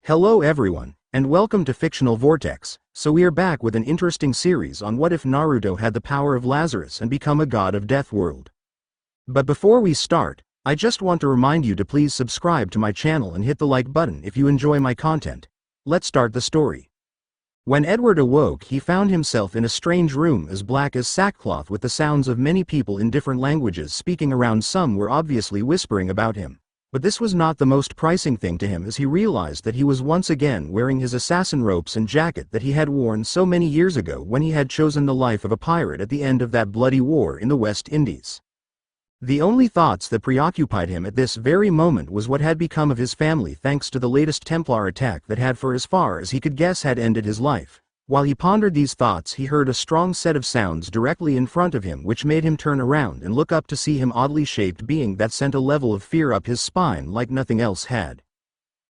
Hello everyone, and welcome to Fictional Vortex. So we are back with an interesting series on what if Naruto had the power of Lazarus and become a god of Death World. But before we start, I just want to remind you to please subscribe to my channel and hit the like button if you enjoy my content. Let's start the story. When Edward awoke, he found himself in a strange room as black as sackcloth with the sounds of many people in different languages speaking around. Some were obviously whispering about him. But this was not the most pricing thing to him, as he realized that he was once again wearing his assassin ropes and jacket that he had worn so many years ago when he had chosen the life of a pirate at the end of that bloody war in the West Indies. The only thoughts that preoccupied him at this very moment was what had become of his family thanks to the latest Templar attack that had, for as far as he could guess, had ended his life. While he pondered these thoughts, he heard a strong set of sounds directly in front of him, which made him turn around and look up to see him oddly shaped being that sent a level of fear up his spine like nothing else had.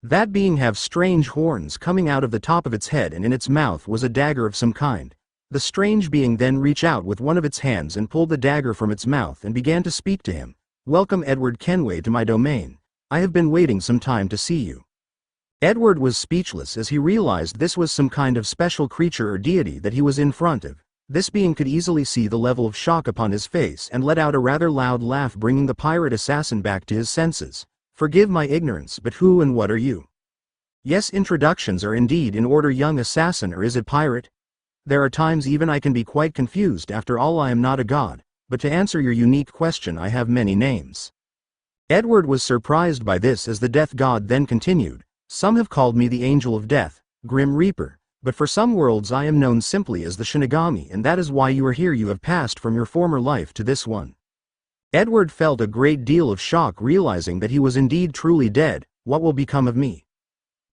That being have strange horns coming out of the top of its head, and in its mouth was a dagger of some kind. The strange being then reached out with one of its hands and pulled the dagger from its mouth and began to speak to him. "Welcome, Edward Kenway, to my domain. I have been waiting some time to see you." Edward was speechless as he realized this was some kind of special creature or deity that he was in front of. This being could easily see the level of shock upon his face and let out a rather loud laugh, bringing the pirate assassin back to his senses. "Forgive my ignorance, but who and what are you?" "Yes, introductions are indeed in order, young assassin, or is it pirate? There are times even I can be quite confused. After all, I am not a god, but to answer your unique question, I have many names." Edward was surprised by this as the death god then continued. "Some have called me the Angel of Death, Grim Reaper, but for some worlds I am known simply as the Shinigami, and that is why you are here. You have passed from your former life to this one." Edward felt a great deal of shock, realizing that he was indeed truly dead. "What will become of me?"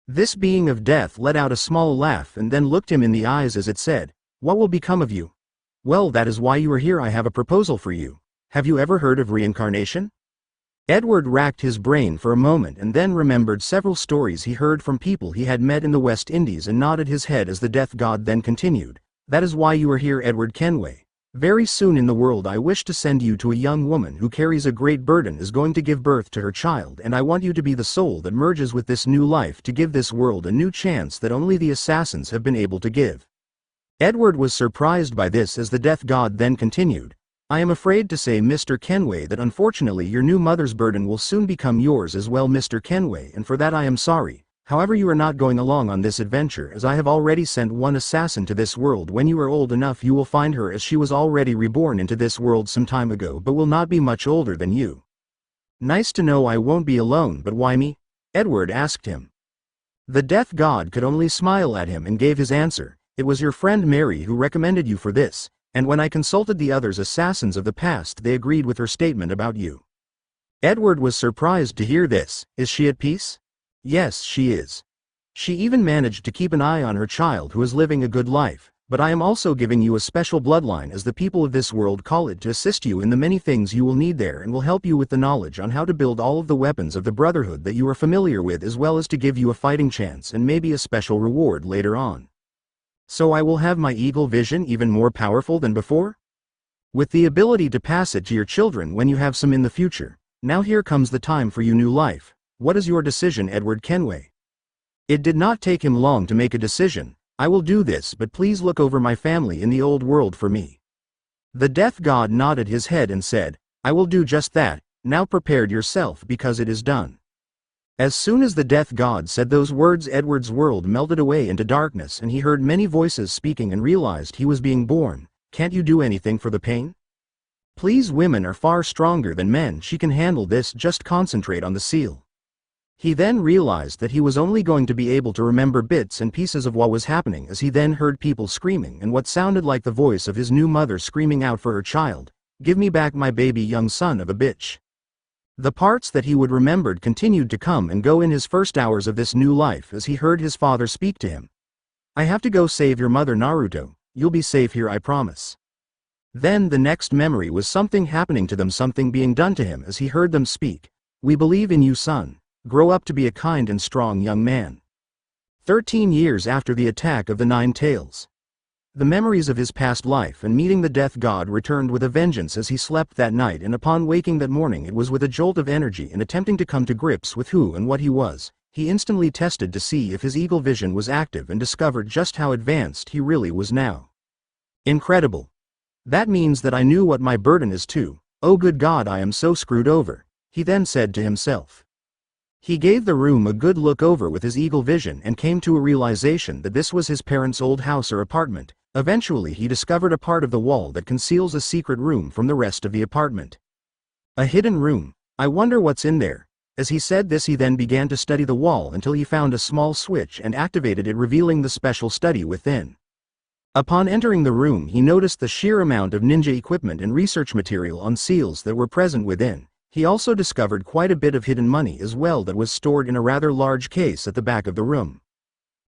This being of death let out a small laugh and then looked him in the eyes as it said, "What will become of you? Well, that is why you are here. I have a proposal for you. Have you ever heard of reincarnation?" Edward racked his brain for a moment and then remembered several stories he heard from people he had met in the West Indies and nodded his head as the death god then continued. "That is why you are here, Edward Kenway. Very soon in the world I wish to send you to a young woman who carries a great burden, is going to give birth to her child, and I want you to be the soul that merges with this new life to give this world a new chance that only the assassins have been able to give." Edward was surprised by this as the death god then continued. "I am afraid to say, Mr. Kenway, that unfortunately your new mother's burden will soon become yours as well, Mr. Kenway, and for that I am sorry. However, you are not going along on this adventure, as I have already sent one assassin to this world. When you are old enough you will find her, as she was already reborn into this world some time ago, but will not be much older than you." "Nice to know I won't be alone, but why me?" Edward asked him. The death god could only smile at him and gave his answer. "It was your friend Mary who recommended you for this, and when I consulted the others assassins of the past, they agreed with her statement about you." Edward was surprised to hear this. "Is she at peace?" "Yes, she is. She even managed to keep an eye on her child, who is living a good life, but I am also giving you a special bloodline, as the people of this world call it, to assist you in the many things you will need there, and will help you with the knowledge on how to build all of the weapons of the Brotherhood that you are familiar with, as well as to give you a fighting chance and maybe a special reward later on. So I will have my eagle vision even more powerful than before, with the ability to pass it to your children when you have some in the future. Now here comes the time for your new life. What is your decision, Edward Kenway?" It did not take him long to make a decision. "I will do this, but please look over my family in the old world for me." The death god nodded his head and said, "I will do just that. Now prepare yourself, because it is done." As soon as the death god said those words, Edward's world melted away into darkness and he heard many voices speaking and realized he was being born. "Can't you do anything for the pain? Please, women are far stronger than men. She can handle this. Just concentrate on the seal." He then realized that he was only going to be able to remember bits and pieces of what was happening, as he then heard people screaming and what sounded like the voice of his new mother screaming out for her child. "Give me back my baby, young son of a bitch." The parts that he would remembered continued to come and go in his first hours of this new life as he heard his father speak to him. "I have to go save your mother, Naruto. You'll be safe here, I promise." Then the next memory was something happening to them, something being done to him as he heard them speak. "We believe in you, son. Grow up to be a kind and strong young man." 13 years after the attack of the Nine Tails. The memories of his past life and meeting the death god returned with a vengeance as he slept that night, and upon waking that morning it was with a jolt of energy and attempting to come to grips with who and what he was. he instantly tested to see if his eagle vision was active and discovered just how advanced he really was now. Incredible. That means that I knew what my burden is too. Oh good God, I am so screwed over, he then said to himself. He gave the room a good look over with his eagle vision and came to a realization that this was his parents' old house or apartment. Eventually he discovered a part of the wall that conceals a secret room from the rest of the apartment. A hidden room. I wonder what's in there. As he said this, he then began to study the wall until he found a small switch and activated it, revealing the special study within. Upon entering the room, he noticed the sheer amount of ninja equipment and research material on seals that were present within. He also discovered quite a bit of hidden money as well that was stored in a rather large case at the back of the room.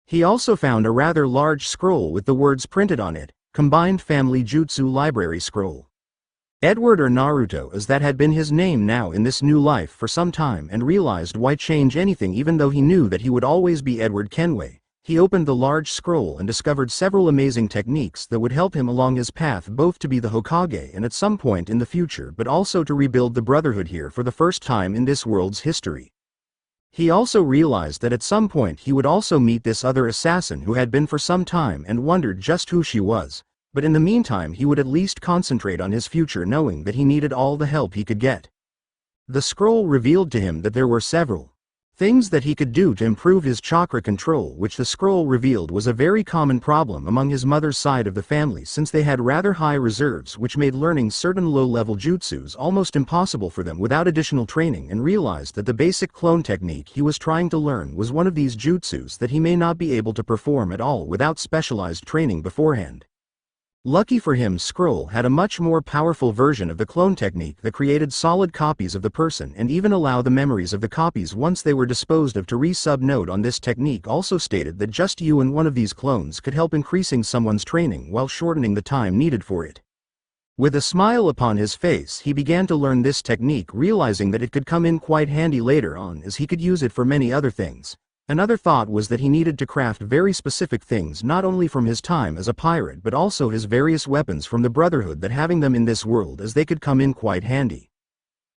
He also found a rather large scroll with the words printed on it, Combined Family Jutsu Library Scroll. Edward, or Naruto as that had been his name now in this new life for some time, and realized why change anything even though he knew that he would always be Edward Kenway. He opened the large scroll and discovered several amazing techniques that would help him along his path, both to be the Hokage and at some point in the future, but also to rebuild the Brotherhood here for the first time in this world's history. He also realized that at some point he would also meet this other assassin who had been for some time and wondered just who she was, but in the meantime he would at least concentrate on his future, knowing that he needed all the help he could get. The scroll revealed to him that there were several things that he could do to improve his chakra control, which the scroll revealed was a very common problem among his mother's side of the family, since they had rather high reserves, which made learning certain low-level jutsus almost impossible for them without additional training, and realized that the basic clone technique he was trying to learn was one of these jutsus that he may not be able to perform at all without specialized training beforehand. Lucky for him, Scroll had a much more powerful version of the clone technique that created solid copies of the person and even allow the memories of the copies once they were disposed of to re-sub. Note on this technique also stated that just you and one of these clones could help increasing someone's training while shortening the time needed for it. With a smile upon his face, he began to learn this technique, realizing that it could come in quite handy later on as he could use it for many other things. Another thought was that he needed to craft very specific things not only from his time as a pirate but also his various weapons from the Brotherhood, that having them in this world as they could come in quite handy.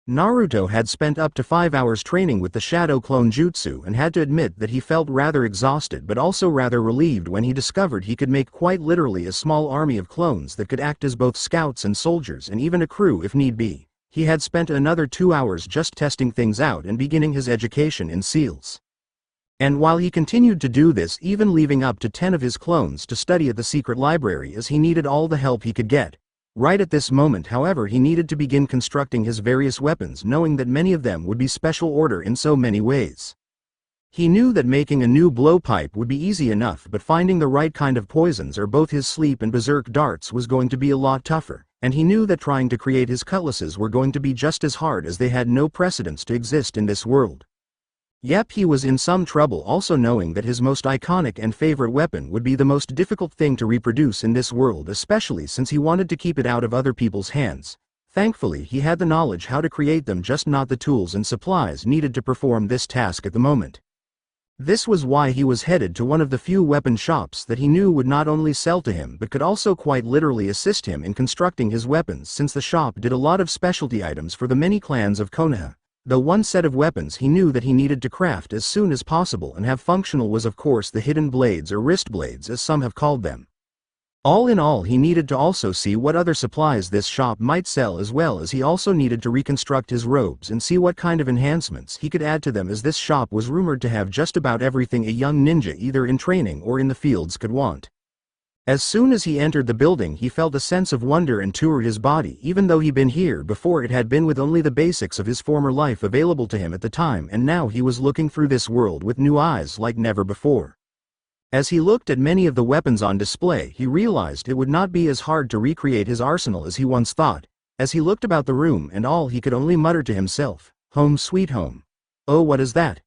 Naruto had spent up to 5 hours training with the Shadow Clone Jutsu and had to admit that he felt rather exhausted but also rather relieved when he discovered he could make quite literally a small army of clones that could act as both scouts and soldiers and even a crew if need be. He had spent another 2 hours just testing things out and beginning his education in seals. And while he continued to do this, even leaving up to 10 of his clones to study at the secret library, as he needed all the help he could get. Right at this moment, however, he needed to begin constructing his various weapons, knowing that many of them would be special order in so many ways. He knew that making a new blowpipe would be easy enough, but finding the right kind of poisons or both his sleep and berserk darts was going to be a lot tougher, and he knew that trying to create his cutlasses were going to be just as hard, as they had no precedence to exist in this world. Yep, he was in some trouble also knowing that his most iconic and favorite weapon would be the most difficult thing to reproduce in this world, especially since he wanted to keep it out of other people's hands. Thankfully, he had the knowledge how to create them, just not the tools and supplies needed to perform this task at the moment. This was why he was headed to one of the few weapon shops that he knew would not only sell to him but could also quite literally assist him in constructing his weapons, since the shop did a lot of specialty items for the many clans of Konoha. Though one set of weapons he knew that he needed to craft as soon as possible and have functional was of course the hidden blades, or wrist blades as some have called them. All in all, he needed to also see what other supplies this shop might sell, as well as he also needed to reconstruct his robes and see what kind of enhancements he could add to them, as this shop was rumored to have just about everything a young ninja either in training or in the fields could want. As soon as he entered the building, he felt a sense of wonder and toured his body, even though he'd been here before. It had been with only the basics of his former life available to him at the time, and now he was looking through this world with new eyes like never before. As he looked at many of the weapons on display, he realized it would not be as hard to recreate his arsenal as he once thought. As he looked about the room, and all he could only mutter to himself, "Home sweet home. Oh, what is that?"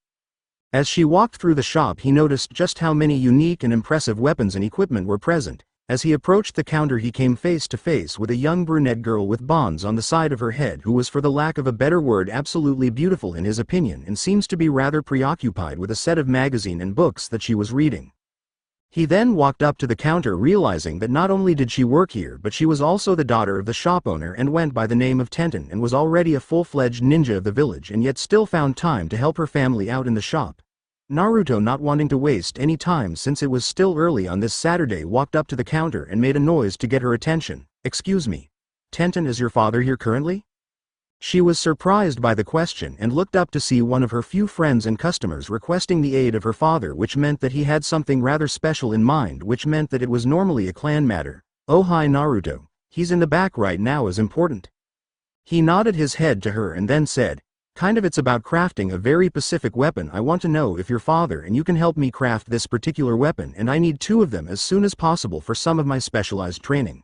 As she walked through the shop, he noticed just how many unique and impressive weapons and equipment were present. As he approached the counter, he came face to face with a young brunette girl with bonds on the side of her head, who was, for the lack of a better word, absolutely beautiful in his opinion, and seems to be rather preoccupied with a set of magazine and books that she was reading. He then walked up to the counter, realizing that not only did she work here but she was also the daughter of the shop owner and went by the name of Tenten, and was already a full-fledged ninja of the village, and yet still found time to help her family out in the shop. Naruto, not wanting to waste any time since it was still early on this Saturday, walked up to the counter and made a noise to get her attention. "Excuse me. Tenten, is your father here currently?" She was surprised by the question and looked up to see one of her few friends and customers requesting the aid of her father, which meant that he had something rather special in mind, which meant that it was normally a clan matter. "Oh hi Naruto, he's in the back right now, is important." He nodded his head to her and then said, it's about crafting a very specific weapon. I want to know if your father and you can help me craft this particular weapon, and I need 2 of them as soon as possible for some of my specialized training."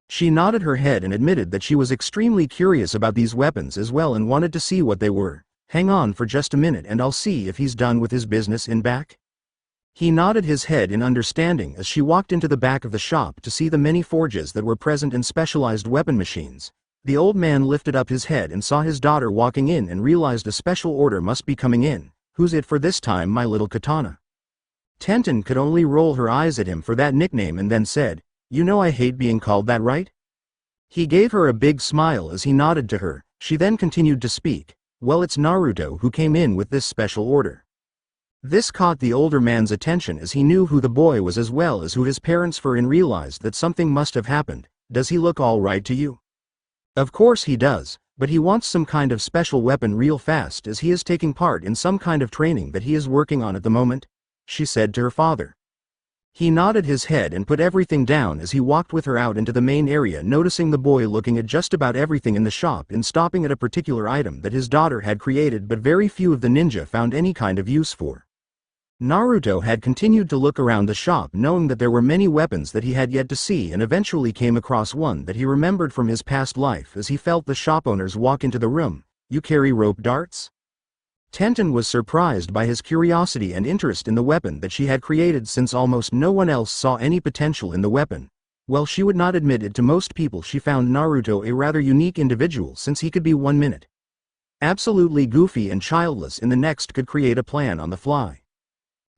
She nodded her head and admitted that she was extremely curious about these weapons as well and wanted to see what they were. "Hang on for just a minute and I'll see if he's done with his business in back." He nodded his head in understanding as she walked into the back of the shop to see the many forges that were present in specialized weapon machines. The old man lifted up his head and saw his daughter walking in and realized a special order must be coming in. "Who's it for this time, my little katana?" Tenten could only roll her eyes at him for that nickname and then said, "You know I hate being called that, right?" He gave her a big smile as he nodded to her. She then continued to speak. "Well, it's Naruto who came in with this special order." This caught the older man's attention as he knew who the boy was as well as who his parents were and realized that something must have happened. "Does he look all right to you?" "Of course he does, but he wants some kind of special weapon real fast as he is taking part in some kind of training that he is working on at the moment," she said to her father. He nodded his head and put everything down as he walked with her out into the main area, noticing the boy looking at just about everything in the shop and stopping at a particular item that his daughter had created but very few of the ninja found any kind of use for. Naruto had continued to look around the shop, knowing that there were many weapons that he had yet to see, and eventually came across one that he remembered from his past life as he felt the shop owners walk into the room. "You carry rope darts?" Tenten was surprised by his curiosity and interest in the weapon that she had created, since almost no one else saw any potential in the weapon. While she would not admit it to most people, she found Naruto a rather unique individual, since he could be 1 minute absolutely goofy and childless, in the next could create a plan on the fly.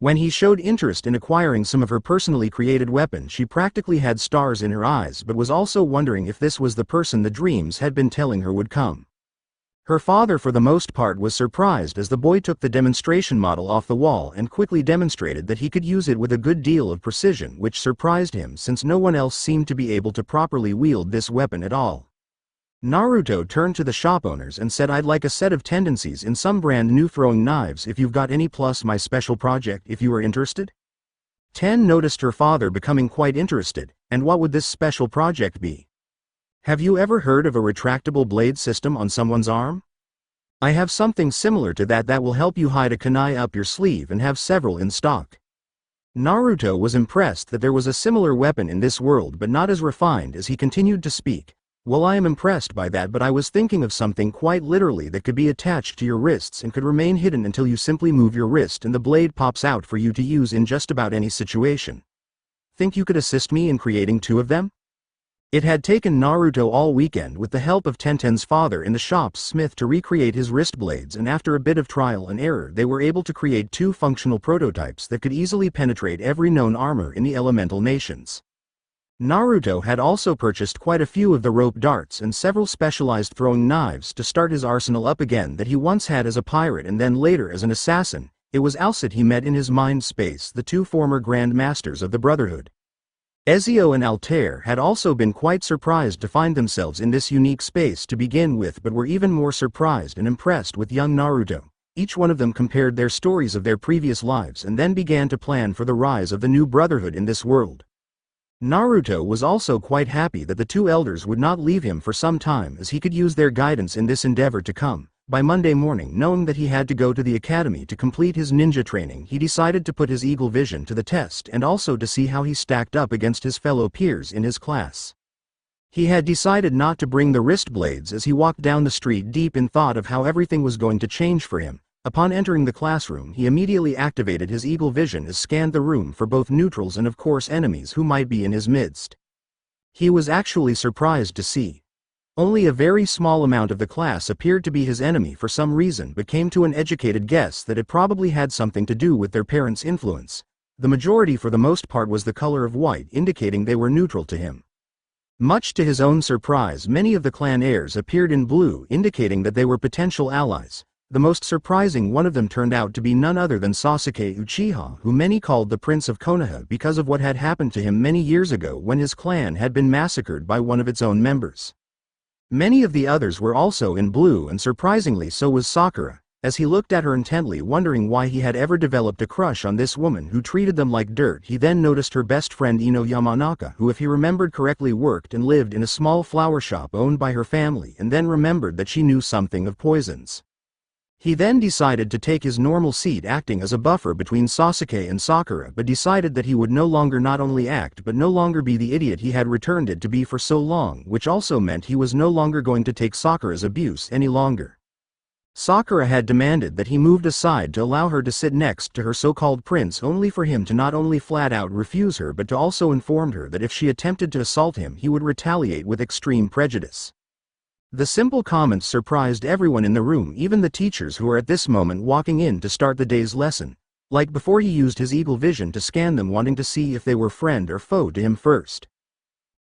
When he showed interest in acquiring some of her personally created weapons, she practically had stars in her eyes, but was also wondering if this was the person the dreams had been telling her would come. Her father for the most part was surprised as the boy took the demonstration model off the wall and quickly demonstrated that he could use it with a good deal of precision, which surprised him since no one else seemed to be able to properly wield this weapon at all. Naruto turned to the shop owners and said, "I'd like a set of tendencies in some brand new throwing knives if you've got any, plus my special project if you are interested." Ten noticed her father becoming quite interested. "And what would this special project be?" "Have you ever heard of a retractable blade system on someone's arm? I have something similar to that will help you hide a kunai up your sleeve and have several in stock." Naruto was impressed that there was a similar weapon in this world, but not as refined, as he continued to speak. "Well, I am impressed by that, but I was thinking of something quite literally that could be attached to your wrists and could remain hidden until you simply move your wrist and the blade pops out for you to use in just about any situation. Think you could assist me in creating 2 of them?" It had taken Naruto all weekend with the help of Tenten's father in the shop's smith to recreate his wrist blades, and after a bit of trial and error they were able to create 2 functional prototypes that could easily penetrate every known armor in the elemental nations. Naruto had also purchased quite a few of the rope darts and several specialized throwing knives to start his arsenal up again that he once had as a pirate and then later as an assassin. It was Alcid he met in his mind space, the 2 former Grand Masters of the Brotherhood. Ezio and Altair had also been quite surprised to find themselves in this unique space to begin with, but were even more surprised and impressed with young Naruto. Each one of them compared their stories of their previous lives and then began to plan for the rise of the new Brotherhood in this world. Naruto was also quite happy that the 2 elders would not leave him for some time, as he could use their guidance in this endeavor to come. By Monday morning, knowing that he had to go to the academy to complete his ninja training, he decided to put his eagle vision to the test and also to see how he stacked up against his fellow peers in his class. He had decided not to bring the wrist blades as he walked down the street deep in thought of how everything was going to change for him. Upon entering the classroom, he immediately activated his eagle vision and scanned the room for both neutrals and of course enemies who might be in his midst. He was actually surprised to see only a very small amount of the class appeared to be his enemy for some reason, but came to an educated guess that it probably had something to do with their parents' influence. The majority for the most part was the color of white, indicating they were neutral to him. Much to his own surprise, many of the clan heirs appeared in blue, indicating that they were potential allies. The most surprising one of them turned out to be none other than Sasuke Uchiha, who many called the Prince of Konoha because of what had happened to him many years ago when his clan had been massacred by one of its own members. Many of the others were also in blue, and surprisingly so was Sakura, as he looked at her intently, wondering why he had ever developed a crush on this woman who treated them like dirt. He then noticed her best friend Ino Yamanaka, who if he remembered correctly worked and lived in a small flower shop owned by her family, and then remembered that she knew something of poisons. He then decided to take his normal seat, acting as a buffer between Sasuke and Sakura, but decided that he would no longer not only act but no longer be the idiot he had returned it to be for so long, which also meant he was no longer going to take Sakura's abuse any longer. Sakura had demanded that he moved aside to allow her to sit next to her so-called prince, only for him to not only flat out refuse her but to also inform her that if she attempted to assault him he would retaliate with extreme prejudice. The simple comments surprised everyone in the room, even the teachers who were at this moment walking in to start the day's lesson, like before he used his eagle vision to scan them, wanting to see if they were friend or foe to him first.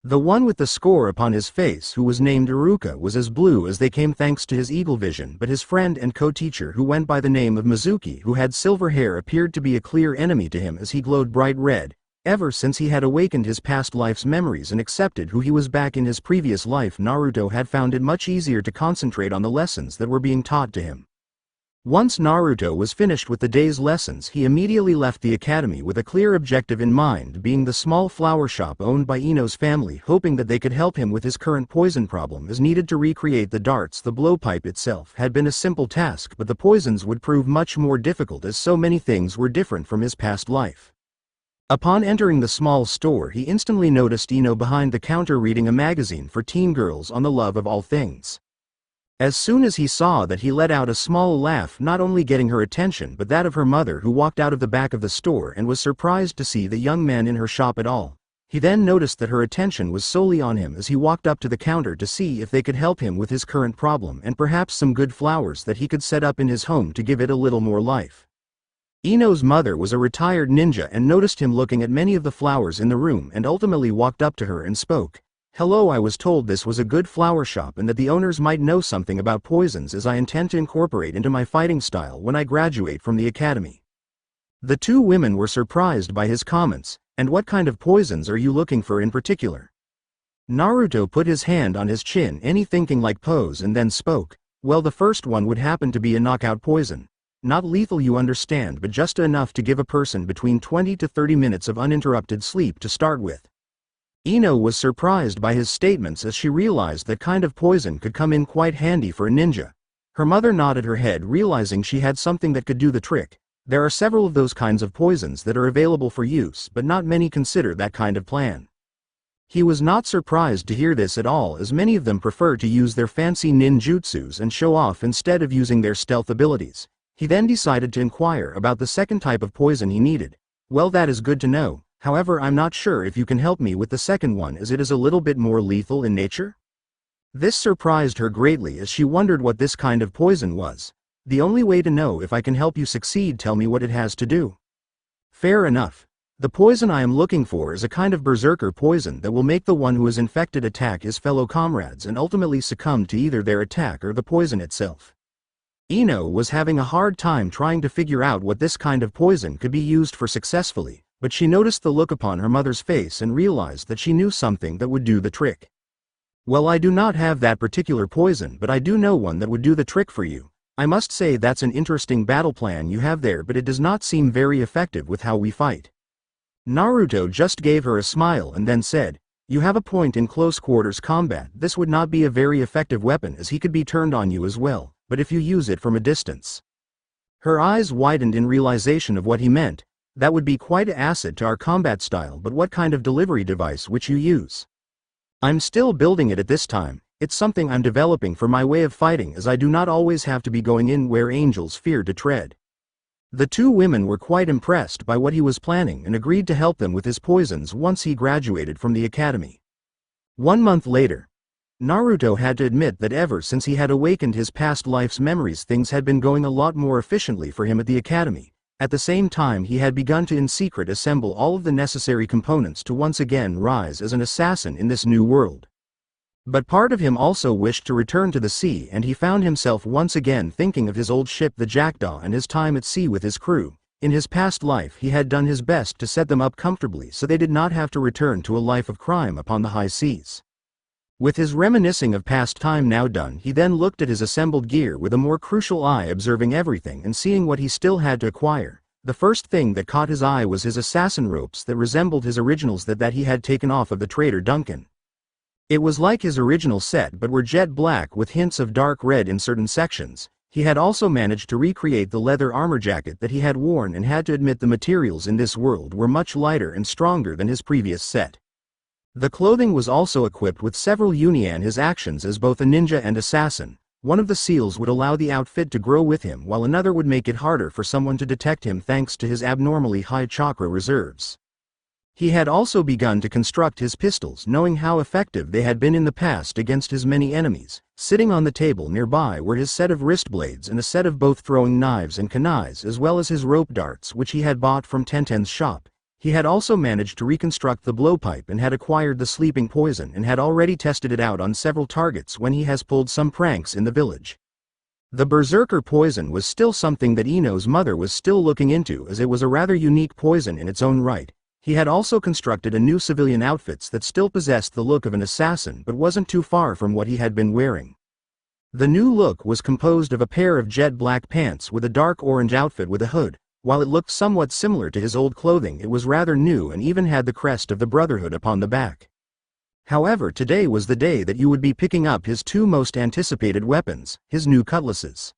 The one with the score upon his face, who was named Iruka, was as blue as they came thanks to his eagle vision, but his friend and co-teacher, who went by the name of Mizuki, who had silver hair, appeared to be a clear enemy to him as he glowed bright red. Ever since he had awakened his past life's memories and accepted who he was back in his previous life, Naruto had found it much easier to concentrate on the lessons that were being taught to him. Once Naruto was finished with the day's lessons, he immediately left the academy with a clear objective in mind, being the small flower shop owned by Ino's family, hoping that they could help him with his current poison problem as needed to recreate the darts. The blowpipe itself had been a simple task, but the poisons would prove much more difficult as so many things were different from his past life. Upon entering the small store, he instantly noticed Ino behind the counter reading a magazine for teen girls on the love of all things. As soon as he saw that, he let out a small laugh, not only getting her attention but that of her mother, who walked out of the back of the store and was surprised to see the young man in her shop at all. He then noticed that her attention was solely on him as he walked up to the counter to see if they could help him with his current problem and perhaps some good flowers that he could set up in his home to give it a little more life. Ino's mother was a retired ninja and noticed him looking at many of the flowers in the room and ultimately walked up to her and spoke. "Hello, I was told this was a good flower shop and that the owners might know something about poisons, as I intend to incorporate into my fighting style when I graduate from the academy." The two women were surprised by his comments. "And what kind of poisons are you looking for in particular?" Naruto put his hand on his chin, thinking like pose, and then spoke. "Well, the first one would happen to be a knockout poison. Not lethal, you understand, but just enough to give a person between 20 to 30 minutes of uninterrupted sleep to start with." Ino was surprised by his statements as she realized that kind of poison could come in quite handy for a ninja. Her mother nodded her head, realizing she had something that could do the trick. There are several of those kinds of poisons that are available for use, but not many consider that kind of plan. He was not surprised to hear this at all, as many of them prefer to use their fancy ninjutsus and show off instead of using their stealth abilities. He then decided to inquire about the second type of poison he needed. "Well, that is good to know. However, I'm not sure if you can help me with the second one, as it is a little bit more lethal in nature." This surprised her greatly as she wondered what this kind of poison was. "The only way to know if I can help you succeed, tell me what it has to do." "Fair enough. The poison I am looking for is a kind of berserker poison that will make the one who is infected attack his fellow comrades and ultimately succumb to either their attack or the poison itself." Ino was having a hard time trying to figure out what this kind of poison could be used for successfully, but she noticed the look upon her mother's face and realized that she knew something that would do the trick. "Well, I do not have that particular poison, but I do know one that would do the trick for you. I must say that's an interesting battle plan you have there, but it does not seem very effective with how we fight." Naruto just gave her a smile and then said, "You have a point. In close quarters combat, this would not be a very effective weapon, as he could be turned on you as well, but if you use it from a distance." Her eyes widened in realization of what he meant. "That would be quite an asset to our combat style, but what kind of delivery device which you use?" "I'm still building it at this time. It's something I'm developing for my way of fighting, as I do not always have to be going in where angels fear to tread." The two women were quite impressed by what he was planning and agreed to help them with his poisons once he graduated from the academy. 1 month later, Naruto had to admit that ever since he had awakened his past life's memories, things had been going a lot more efficiently for him at the academy. At the same time, he had begun to in secret assemble all of the necessary components to once again rise as an assassin in this new world. But part of him also wished to return to the sea, and he found himself once again thinking of his old ship the Jackdaw and his time at sea with his crew. In his past life he had done his best to set them up comfortably so they did not have to return to a life of crime upon the high seas. With his reminiscing of past time now done, he then looked at his assembled gear with a more crucial eye, observing everything and seeing what he still had to acquire. The first thing that caught his eye was his assassin ropes that resembled his originals that he had taken off of the traitor Duncan. It was like his original set but were jet black with hints of dark red in certain sections. He had also managed to recreate the leather armor jacket that he had worn and had to admit the materials in this world were much lighter and stronger than his previous set. The clothing was also equipped with several union his actions as both a ninja and assassin. One of the seals would allow the outfit to grow with him while another would make it harder for someone to detect him thanks to his abnormally high chakra reserves. He had also begun to construct his pistols, knowing how effective they had been in the past against his many enemies. Sitting on the table nearby were his set of wrist blades and a set of both throwing knives and kunais, as well as his rope darts which he had bought from Tenten's shop. He had also managed to reconstruct the blowpipe and had acquired the sleeping poison and had already tested it out on several targets when he has pulled some pranks in the village. The berserker poison was still something that Ino's mother was still looking into, as it was a rather unique poison in its own right. He had also constructed a new civilian outfits that still possessed the look of an assassin but wasn't too far from what he had been wearing. The new look was composed of a pair of jet black pants with a dark orange outfit with a hood. While it looked somewhat similar to his old clothing, it was rather new and even had the crest of the Brotherhood upon the back. However, today was the day that you would be picking up his two most anticipated weapons, his new cutlasses.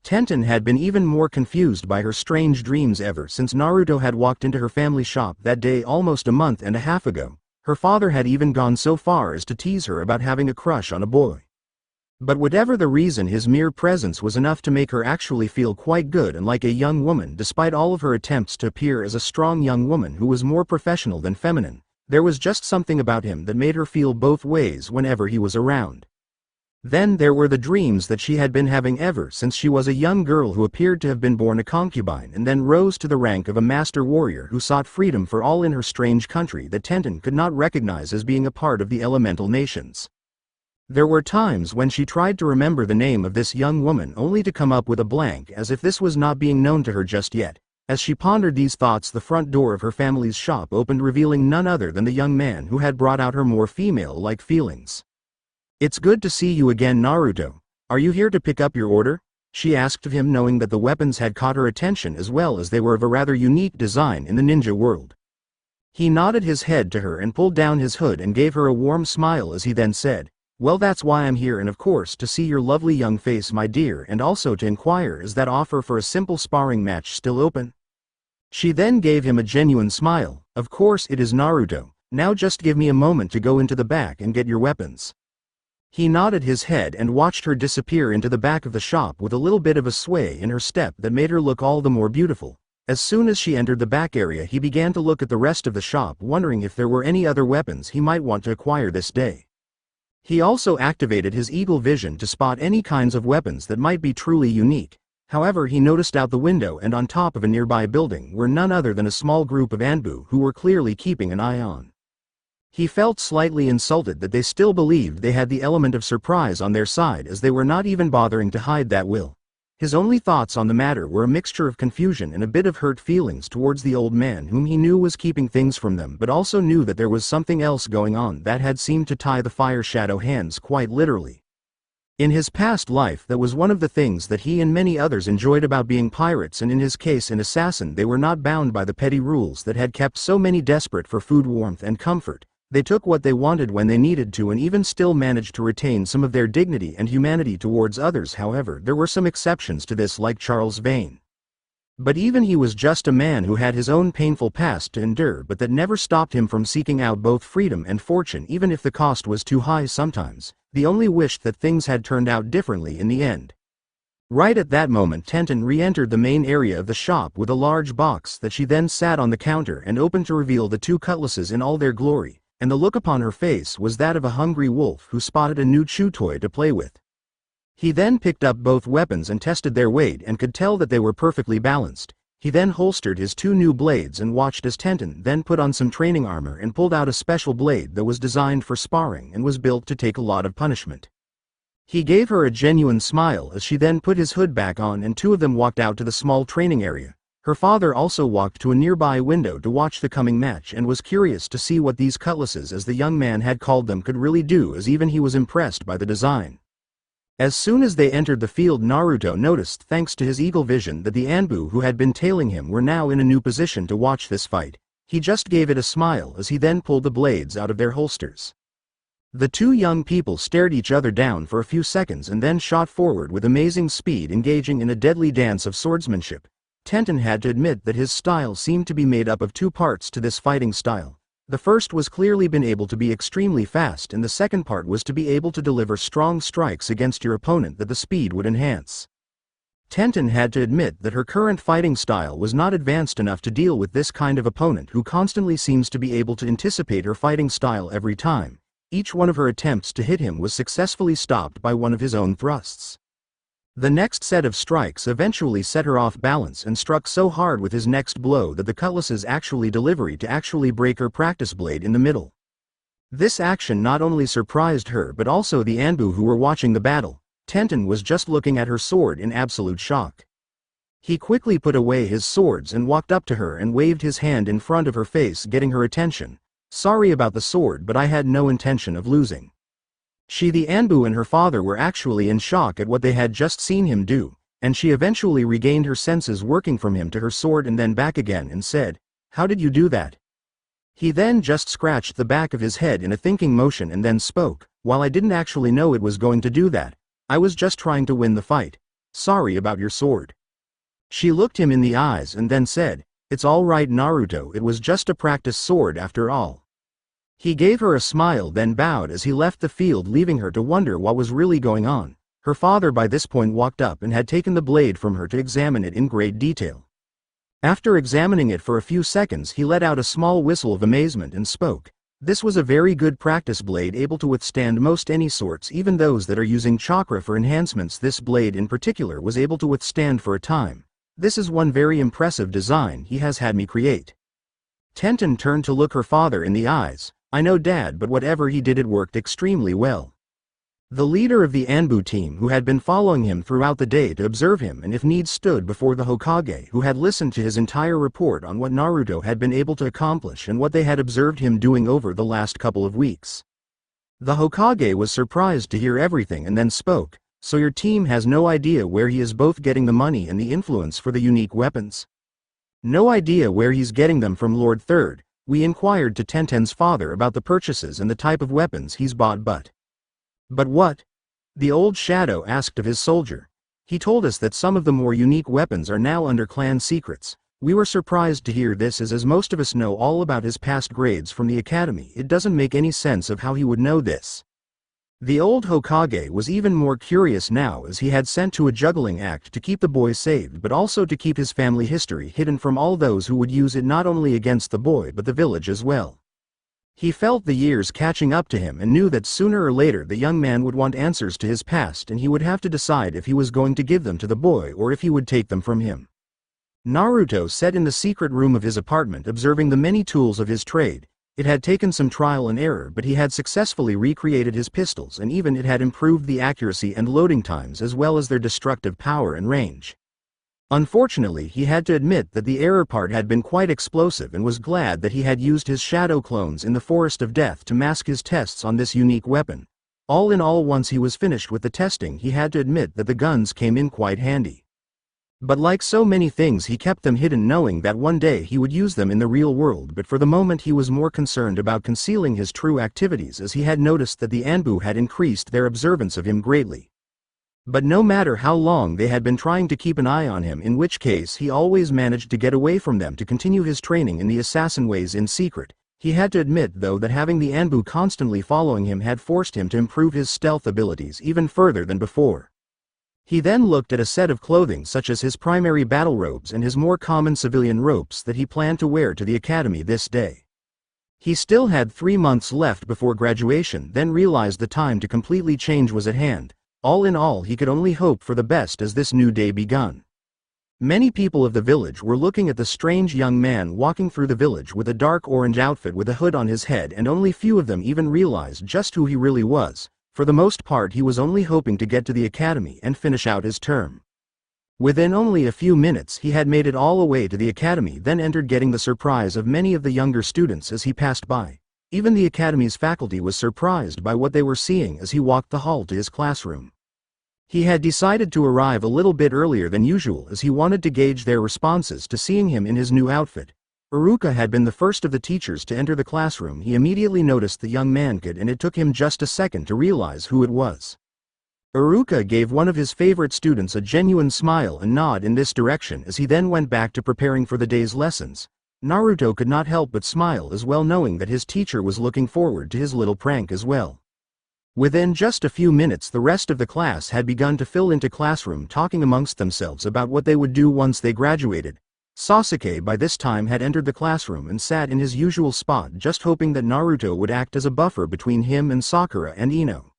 Tenten had been even more confused by her strange dreams ever since Naruto had walked into her family shop that day almost a month and a half ago. Her father had even gone so far as to tease her about having a crush on a boy. But whatever the reason, his mere presence was enough to make her actually feel quite good and like a young woman, despite all of her attempts to appear as a strong young woman who was more professional than feminine. There was just something about him that made her feel both ways whenever he was around. Then there were the dreams that she had been having ever since she was a young girl, who appeared to have been born a concubine and then rose to the rank of a master warrior who sought freedom for all in her strange country that Tenten could not recognize as being a part of the elemental nations. There were times when she tried to remember the name of this young woman only to come up with a blank, as if this was not being known to her just yet. As she pondered these thoughts, the front door of her family's shop opened, revealing none other than the young man who had brought out her more female-like feelings. "It's good to see you again, Naruto. Are you here to pick up your order?" she asked of him, knowing that the weapons had caught her attention as well as they were of a rather unique design in the ninja world. He nodded his head to her and pulled down his hood and gave her a warm smile as he then said, "Well, that's why I'm here, and of course to see your lovely young face, my dear, and also to inquire, is that offer for a simple sparring match still open?" She then gave him a genuine smile. "Of course it is, Naruto. Now just give me a moment to go into the back and get your weapons." He nodded his head and watched her disappear into the back of the shop with a little bit of a sway in her step that made her look all the more beautiful. As soon as she entered the back area, he began to look at the rest of the shop, wondering if there were any other weapons he might want to acquire this day. He also activated his eagle vision to spot any kinds of weapons that might be truly unique. However, he noticed out the window and on top of a nearby building were none other than a small group of Anbu who were clearly keeping an eye on. He felt slightly insulted that they still believed they had the element of surprise on their side, as they were not even bothering to hide that will. His only thoughts on the matter were a mixture of confusion and a bit of hurt feelings towards the old man, whom he knew was keeping things from them, but also knew that there was something else going on that had seemed to tie the fire shadow hands quite literally. In his past life, that was one of the things that he and many others enjoyed about being pirates, and in his case an assassin. They were not bound by the petty rules that had kept so many desperate for food, warmth and comfort. They took what they wanted when they needed to, and even still managed to retain some of their dignity and humanity towards others. However, there were some exceptions to this, like Charles Vane. But even he was just a man who had his own painful past to endure, but that never stopped him from seeking out both freedom and fortune, even if the cost was too high sometimes. He only wished that things had turned out differently in the end. Right at that moment, Tenten re-entered the main area of the shop with a large box that she then sat on the counter and opened to reveal the two cutlasses in all their glory, and the look upon her face was that of a hungry wolf who spotted a new chew toy to play with. He then picked up both weapons and tested their weight and could tell that they were perfectly balanced. He then holstered his two new blades and watched as Tenten then put on some training armor and pulled out a special blade that was designed for sparring and was built to take a lot of punishment. He gave her a genuine smile as she then put his hood back on and two of them walked out to the small training area. Her father also walked to a nearby window to watch the coming match and was curious to see what these cutlasses, as the young man had called them, could really do, as even he was impressed by the design. As soon as they entered the field, Naruto noticed, thanks to his eagle vision, that the Anbu who had been tailing him were now in a new position to watch this fight. He just gave it a smile as he then pulled the blades out of their holsters. The two young people stared each other down for a few seconds and then shot forward with amazing speed, engaging in a deadly dance of swordsmanship. Tenten had to admit that his style seemed to be made up of two parts to this fighting style. The first was clearly been able to be extremely fast, and the second part was to be able to deliver strong strikes against your opponent that the speed would enhance. Tenten had to admit that her current fighting style was not advanced enough to deal with this kind of opponent who constantly seems to be able to anticipate her fighting style every time. Each one of her attempts to hit him was successfully stopped by one of his own thrusts. The next set of strikes eventually set her off balance and struck so hard with his next blow that the cutlass's actually delivery to actually break her practice blade in the middle. This action not only surprised her but also the Anbu who were watching the battle. Tenten was just looking at her sword in absolute shock. He quickly put away his swords and walked up to her and waved his hand in front of her face, getting her attention. "Sorry about the sword, but I had no intention of losing." She, the Anbu, and her father were actually in shock at what they had just seen him do, and she eventually regained her senses, working from him to her sword and then back again, and said, "How did you do that?" He then just scratched the back of his head in a thinking motion and then spoke, "While I didn't actually know it was going to do that, I was just trying to win the fight. Sorry about your sword." She looked him in the eyes and then said, "It's all right, Naruto, it was just a practice sword after all." He gave her a smile then bowed as he left the field, leaving her to wonder what was really going on. Her father by this point walked up and had taken the blade from her to examine it in great detail. After examining it for a few seconds, he let out a small whistle of amazement and spoke. "This was a very good practice blade, able to withstand most any sorts, even those that are using chakra for enhancements. This blade in particular was able to withstand for a time. This is one very impressive design he has had me create." Tenten turned to look her father in the eyes. "I know, Dad, but whatever he did, it worked extremely well." The leader of the Anbu team, who had been following him throughout the day to observe him and if needs stood before the Hokage, who had listened to his entire report on what Naruto had been able to accomplish and what they had observed him doing over the last couple of weeks. The Hokage was surprised to hear everything and then spoke, "So your team has no idea where he is both getting the money and the influence for the unique weapons?" "No idea where he's getting them from, Lord Third. We inquired to Tenten's father about the purchases and the type of weapons he's bought, but what?" the old shadow asked of his soldier. "He told us that some of the more unique weapons are now under clan secrets. We were surprised to hear this, as most of us know all about his past grades from the academy. It doesn't make any sense of how he would know this." The old Hokage was even more curious now, as he had sent to a juggling act to keep the boy saved but also to keep his family history hidden from all those who would use it, not only against the boy but the village as well. He felt the years catching up to him and knew that sooner or later the young man would want answers to his past, and he would have to decide if he was going to give them to the boy or if he would take them from him. Naruto sat in the secret room of his apartment observing the many tools of his trade. It had taken some trial and error, but he had successfully recreated his pistols, and even it had improved the accuracy and loading times as well as their destructive power and range. Unfortunately, he had to admit that the error part had been quite explosive, and was glad that he had used his shadow clones in the Forest of Death to mask his tests on this unique weapon. All in all, once he was finished with the testing, he had to admit that the guns came in quite handy. But like so many things, he kept them hidden, knowing that one day he would use them in the real world, but for the moment he was more concerned about concealing his true activities, as he had noticed that the Anbu had increased their observance of him greatly. But no matter how long they had been trying to keep an eye on him, in which case he always managed to get away from them to continue his training in the assassin ways in secret. He had to admit, though, that having the Anbu constantly following him had forced him to improve his stealth abilities even further than before. He then looked at a set of clothing such as his primary battle robes and his more common civilian robes that he planned to wear to the academy this day. He still had 3 months left before graduation, then realized the time to completely change was at hand. All in all, he could only hope for the best as this new day begun. Many people of the village were looking at the strange young man walking through the village with a dark orange outfit with a hood on his head, and only few of them even realized just who he really was. For the most part, he was only hoping to get to the academy and finish out his term. Within only a few minutes he had made it all the way to the academy, then entered, getting the surprise of many of the younger students as he passed by. Even the academy's faculty was surprised by what they were seeing as he walked the hall to his classroom. He had decided to arrive a little bit earlier than usual as he wanted to gauge their responses to seeing him in his new outfit. Iruka had been the first of the teachers to enter the classroom. He immediately noticed the young man kid, and it took him just a second to realize who it was. Iruka gave one of his favorite students a genuine smile and nod in this direction as he then went back to preparing for the day's lessons. Naruto could not help but smile as well, knowing that his teacher was looking forward to his little prank as well. Within just a few minutes, the rest of the class had begun to fill into classroom, talking amongst themselves about what they would do once they graduated. Sasuke by this time had entered the classroom and sat in his usual spot, just hoping that Naruto would act as a buffer between him and Sakura and Ino.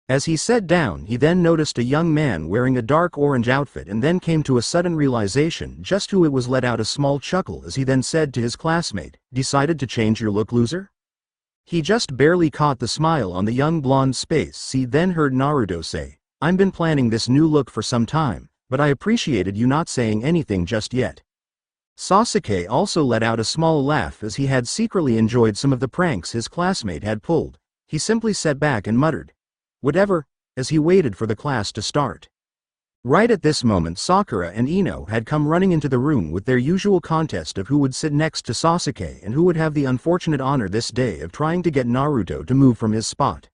As he sat down, he then noticed a young man wearing a dark orange outfit, and then came to a sudden realization just who it was. Let out a small chuckle as he then said to his classmate, "Decided to change your look, loser?" He just barely caught the smile on the young blonde's face. He then heard Naruto say, "I've been planning this new look for some time, but I appreciated you not saying anything just yet." Sasuke also let out a small laugh as he had secretly enjoyed some of the pranks his classmate had pulled. He simply sat back and muttered, "Whatever," as he waited for the class to start. Right at this moment, Sakura and Ino had come running into the room with their usual contest of who would sit next to Sasuke and who would have the unfortunate honor this day of trying to get Naruto to move from his spot.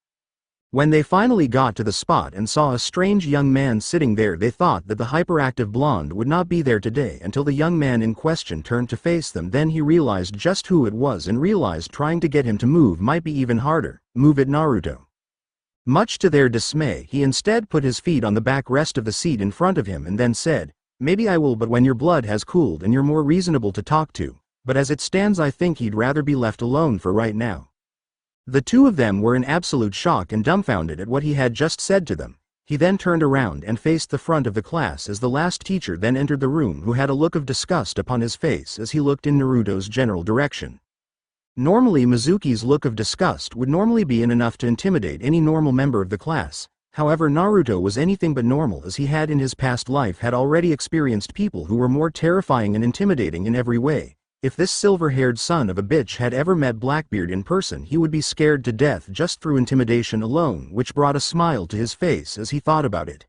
When they finally got to the spot and saw a strange young man sitting there, they thought that the hyperactive blonde would not be there today until the young man in question turned to face them. Then he realized just who it was and realized trying to get him to move might be even harder. "Move it, Naruto." Much to their dismay, he instead put his feet on the backrest of the seat in front of him and then said, "Maybe I will, but when your blood has cooled and you're more reasonable to talk to, but as it stands I think he'd rather be left alone for right now." The two of them were in absolute shock and dumbfounded at what he had just said to them. He then turned around and faced the front of the class as the last teacher then entered the room, who had a look of disgust upon his face as he looked in Naruto's general direction. Normally, Mizuki's look of disgust would normally be enough to intimidate any normal member of the class. However, Naruto was anything but normal, as he had in his past life had already experienced people who were more terrifying and intimidating in every way. If this silver-haired son of a bitch had ever met Blackbeard in person, he would be scared to death just through intimidation alone, which brought a smile to his face as he thought about it.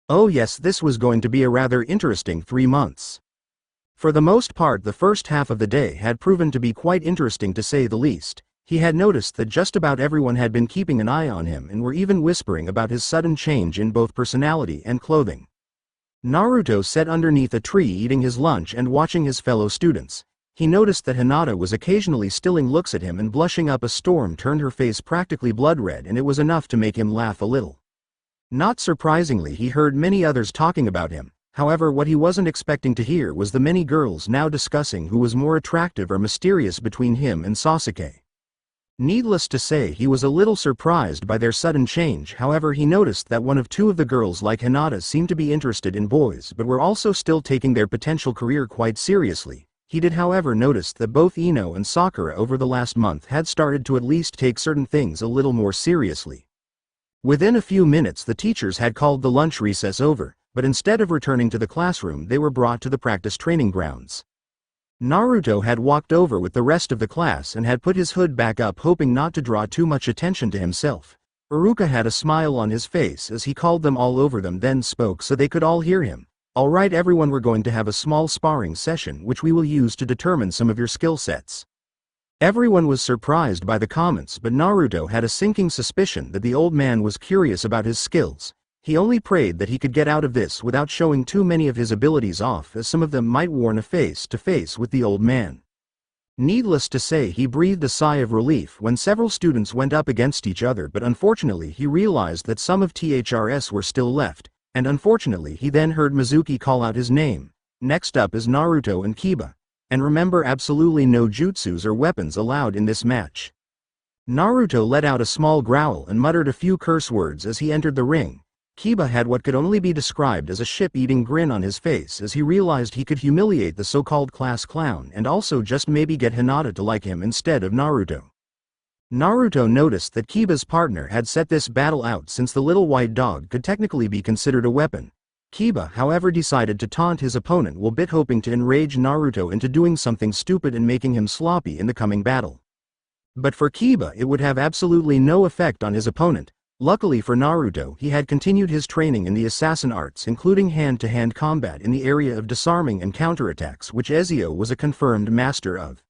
Oh yes, this was going to be a rather interesting 3 months. For the most part, the first half of the day had proven to be quite interesting, to say the least. He had noticed that just about everyone had been keeping an eye on him and were even whispering about his sudden change in both personality and clothing. Naruto sat underneath a tree eating his lunch and watching his fellow students. He noticed that Hinata was occasionally stealing looks at him and blushing up a storm turned her face practically blood red, and it was enough to make him laugh a little. Not surprisingly, he heard many others talking about him. However, what he wasn't expecting to hear was the many girls now discussing who was more attractive or mysterious between him and Sasuke. Needless to say, he was a little surprised by their sudden change. However, he noticed that one of two of the girls, like Hinata, seemed to be interested in boys but were also still taking their potential career quite seriously. He did, however, notice that both Ino and Sakura over the last month had started to at least take certain things a little more seriously. Within a few minutes, the teachers had called the lunch recess over, but instead of returning to the classroom, they were brought to the practice training grounds. Naruto had walked over with the rest of the class and had put his hood back up, hoping not to draw too much attention to himself. Iruka had a smile on his face as he called them all over them, then spoke so they could all hear him. "All right everyone, we're going to have a small sparring session which we will use to determine some of your skill sets." Everyone was surprised by the comments, but Naruto had a sinking suspicion that the old man was curious about his skills. He only prayed that he could get out of this without showing too many of his abilities off, as some of them might warn a face-to-face with the old man. Needless to say, he breathed a sigh of relief when several students went up against each other, but unfortunately he realized that some of THRS were still left, and unfortunately he then heard Mizuki call out his name. Next up is Naruto and Kiba. And remember, absolutely no jutsus or weapons allowed in this match. Naruto let out a small growl and muttered a few curse words as he entered the ring. Kiba had what could only be described as a ship-eating grin on his face as he realized he could humiliate the so-called class clown and also just maybe get Hinata to like him instead of Naruto. Naruto noticed that Kiba's partner had set this battle out since the little white dog could technically be considered a weapon. Kiba, however, decided to taunt his opponent while hoping to enrage Naruto into doing something stupid and making him sloppy in the coming battle. But for Kiba it would have absolutely no effect on his opponent. Luckily for Naruto, he had continued his training in the assassin arts, including hand-to-hand combat in the area of disarming and counterattacks, which Ezio was a confirmed master of.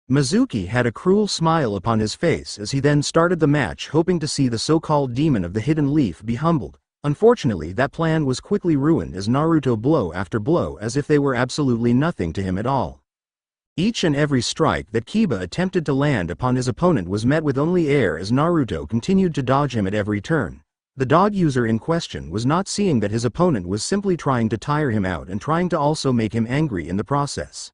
Mizuki had a cruel smile upon his face as he then started the match, hoping to see the so-called demon of the hidden leaf be humbled. Unfortunately, that plan was quickly ruined as Naruto blow after blow as if they were absolutely nothing to him at all. Each and every strike that Kiba attempted to land upon his opponent was met with only air as Naruto continued to dodge him at every turn. The dog user in question was not seeing that his opponent was simply trying to tire him out and trying to also make him angry in the process.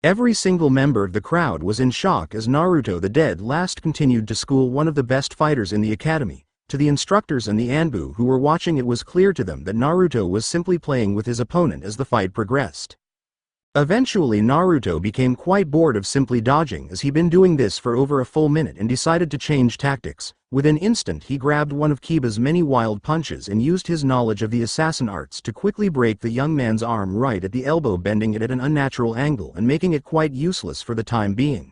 Every single member of the crowd was in shock as Naruto the Dead Last continued to school one of the best fighters in the academy. To the instructors and the Anbu who were watching, it was clear to them that Naruto was simply playing with his opponent as the fight progressed. Eventually Naruto became quite bored of simply dodging as he'd been doing this for over a full minute and decided to change tactics. With an instant he grabbed one of Kiba's many wild punches and used his knowledge of the assassin arts to quickly break the young man's arm right at the elbow, bending it at an unnatural angle and making it quite useless for the time being.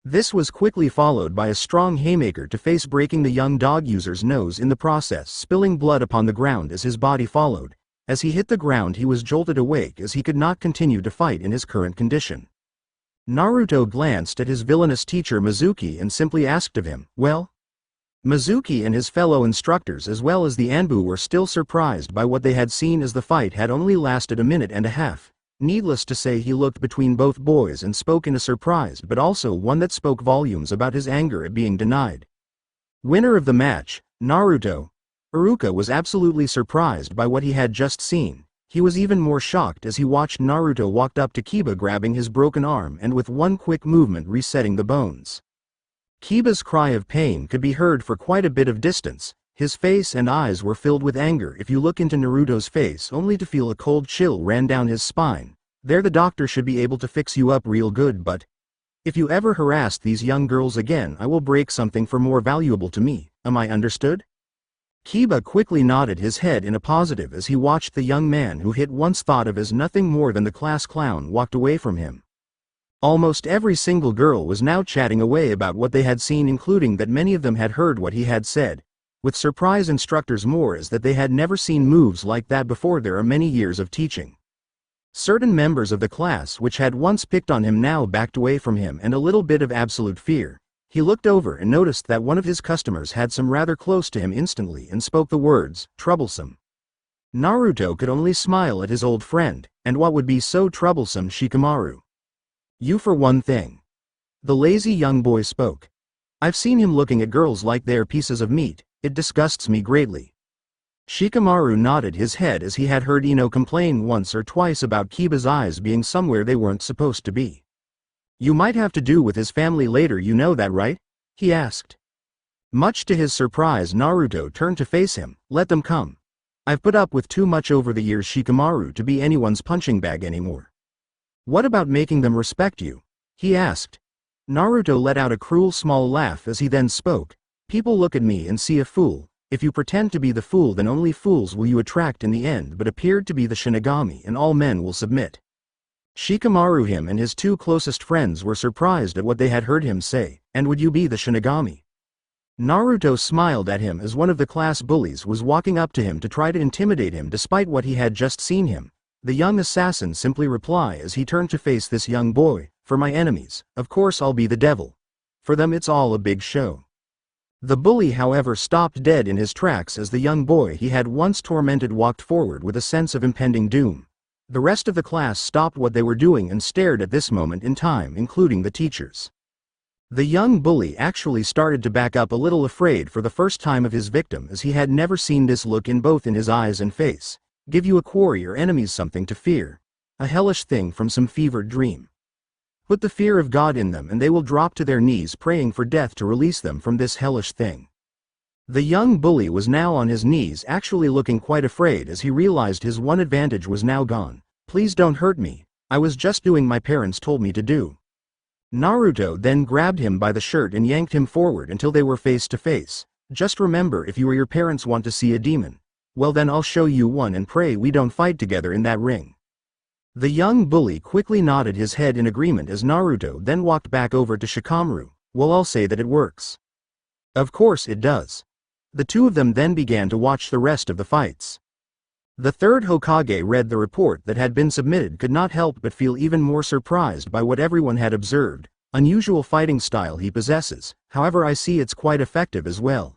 This was quickly followed by a strong haymaker to face, breaking the young dog user's nose in the process, spilling blood upon the ground as his body followed. As he hit the ground he was jolted awake as he could not continue to fight in his current condition. Naruto glanced at his villainous teacher Mizuki and simply asked of him, "Well?" Mizuki and his fellow instructors as well as the Anbu were still surprised by what they had seen as the fight had only lasted a minute and a half. Needless to say, he looked between both boys and spoke in a surprised but also one that spoke volumes about his anger at being denied. Winner of the match, Naruto. Iruka was absolutely surprised by what he had just seen. He was even more shocked as he watched Naruto walk up to Kiba, grabbing his broken arm and with one quick movement resetting the bones. Kiba's cry of pain could be heard for quite a bit of distance. His face and eyes were filled with anger if you look into Naruto's face, only to feel a cold chill ran down his spine. There, the doctor should be able to fix you up real good, but if you ever harass these young girls again I will break something far more valuable to me. Am I understood? Kiba quickly nodded his head in a positive as he watched the young man who he once thought of as nothing more than the class clown walked away from him. Almost every single girl was now chatting away about what they had seen, including that many of them had heard what he had said. With surprise instructors more as that they had never seen moves like that before. There are many years of teaching. Certain members of the class which had once picked on him now backed away from him, and a little bit of absolute fear. He looked over and noticed that one of his customers had some rather close to him instantly and spoke the words, "troublesome." Naruto could only smile at his old friend, and what would be so troublesome, Shikamaru? You, for one thing. The lazy young boy spoke. I've seen him looking at girls like they're pieces of meat. It disgusts me greatly. Shikamaru nodded his head as he had heard Ino complain once or twice about Kiba's eyes being somewhere they weren't supposed to be. You might have to do with his family later, you know that, right? He asked. Much to his surprise, Naruto turned to face him. Let them come. I've put up with too much over the years, Shikamaru, to be anyone's punching bag anymore. What about making them respect you? He asked. Naruto let out a cruel small laugh as he then spoke. People look at me and see a fool. If you pretend to be the fool, then only fools will you attract in the end, but appeared to be the Shinigami and all men will submit. Shikamaru, him and his two closest friends were surprised at what they had heard him say. And would you be the Shinigami? Naruto smiled at him as one of the class bullies was walking up to him to try to intimidate him despite what he had just seen him. The young assassin simply replied as he turned to face this young boy. For my enemies, of course I'll be the devil. For them it's all a big show. The bully, however, stopped dead in his tracks as the young boy he had once tormented walked forward with a sense of impending doom. The rest of the class stopped what they were doing and stared at this moment in time, including the teachers. The young bully actually started to back up a little, afraid for the first time of his victim, as he had never seen this look in both in his eyes and face. Give you a quarry or enemies something to fear. A hellish thing from some fevered dream. Put the fear of God in them and they will drop to their knees praying for death to release them from this hellish thing. The young bully was now on his knees, actually looking quite afraid as he realized his one advantage was now gone. Please don't hurt me, I was just doing my parents told me to do. Naruto then grabbed him by the shirt and yanked him forward until they were face to face. Just remember, if you or your parents want to see a demon, well then I'll show you one, and pray we don't fight together in that ring. The young bully quickly nodded his head in agreement as Naruto then walked back over to Shikamaru. Well, I'll say that it works. Of course it does. The two of them then began to watch the rest of the fights. The third Hokage read the report that had been submitted, could not help but feel even more surprised by what everyone had observed. Unusual fighting style he possesses, however I see it's quite effective as well.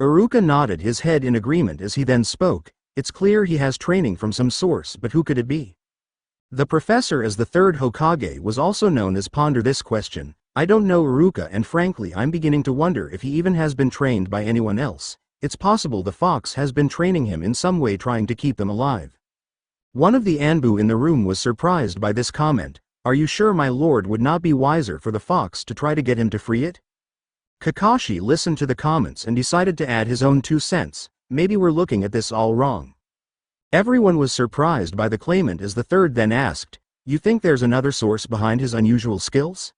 Iruka nodded his head in agreement as he then spoke. It's clear he has training from some source, but who could it be? The professor, as the third Hokage was also known as, pondered this question. I don't know Iruka, and frankly I'm beginning to wonder if he even has been trained by anyone else. It's possible the fox has been training him in some way, trying to keep them alive. One of the Anbu in the room was surprised by this comment. Are you sure, my lord, would not be wiser for the fox to try to get him to free it? Kakashi listened to the comments and decided to add his own 2 cents. Maybe we're looking at this all wrong. Everyone was surprised by the claimant as the third then asked, you think there's another source behind his unusual skills?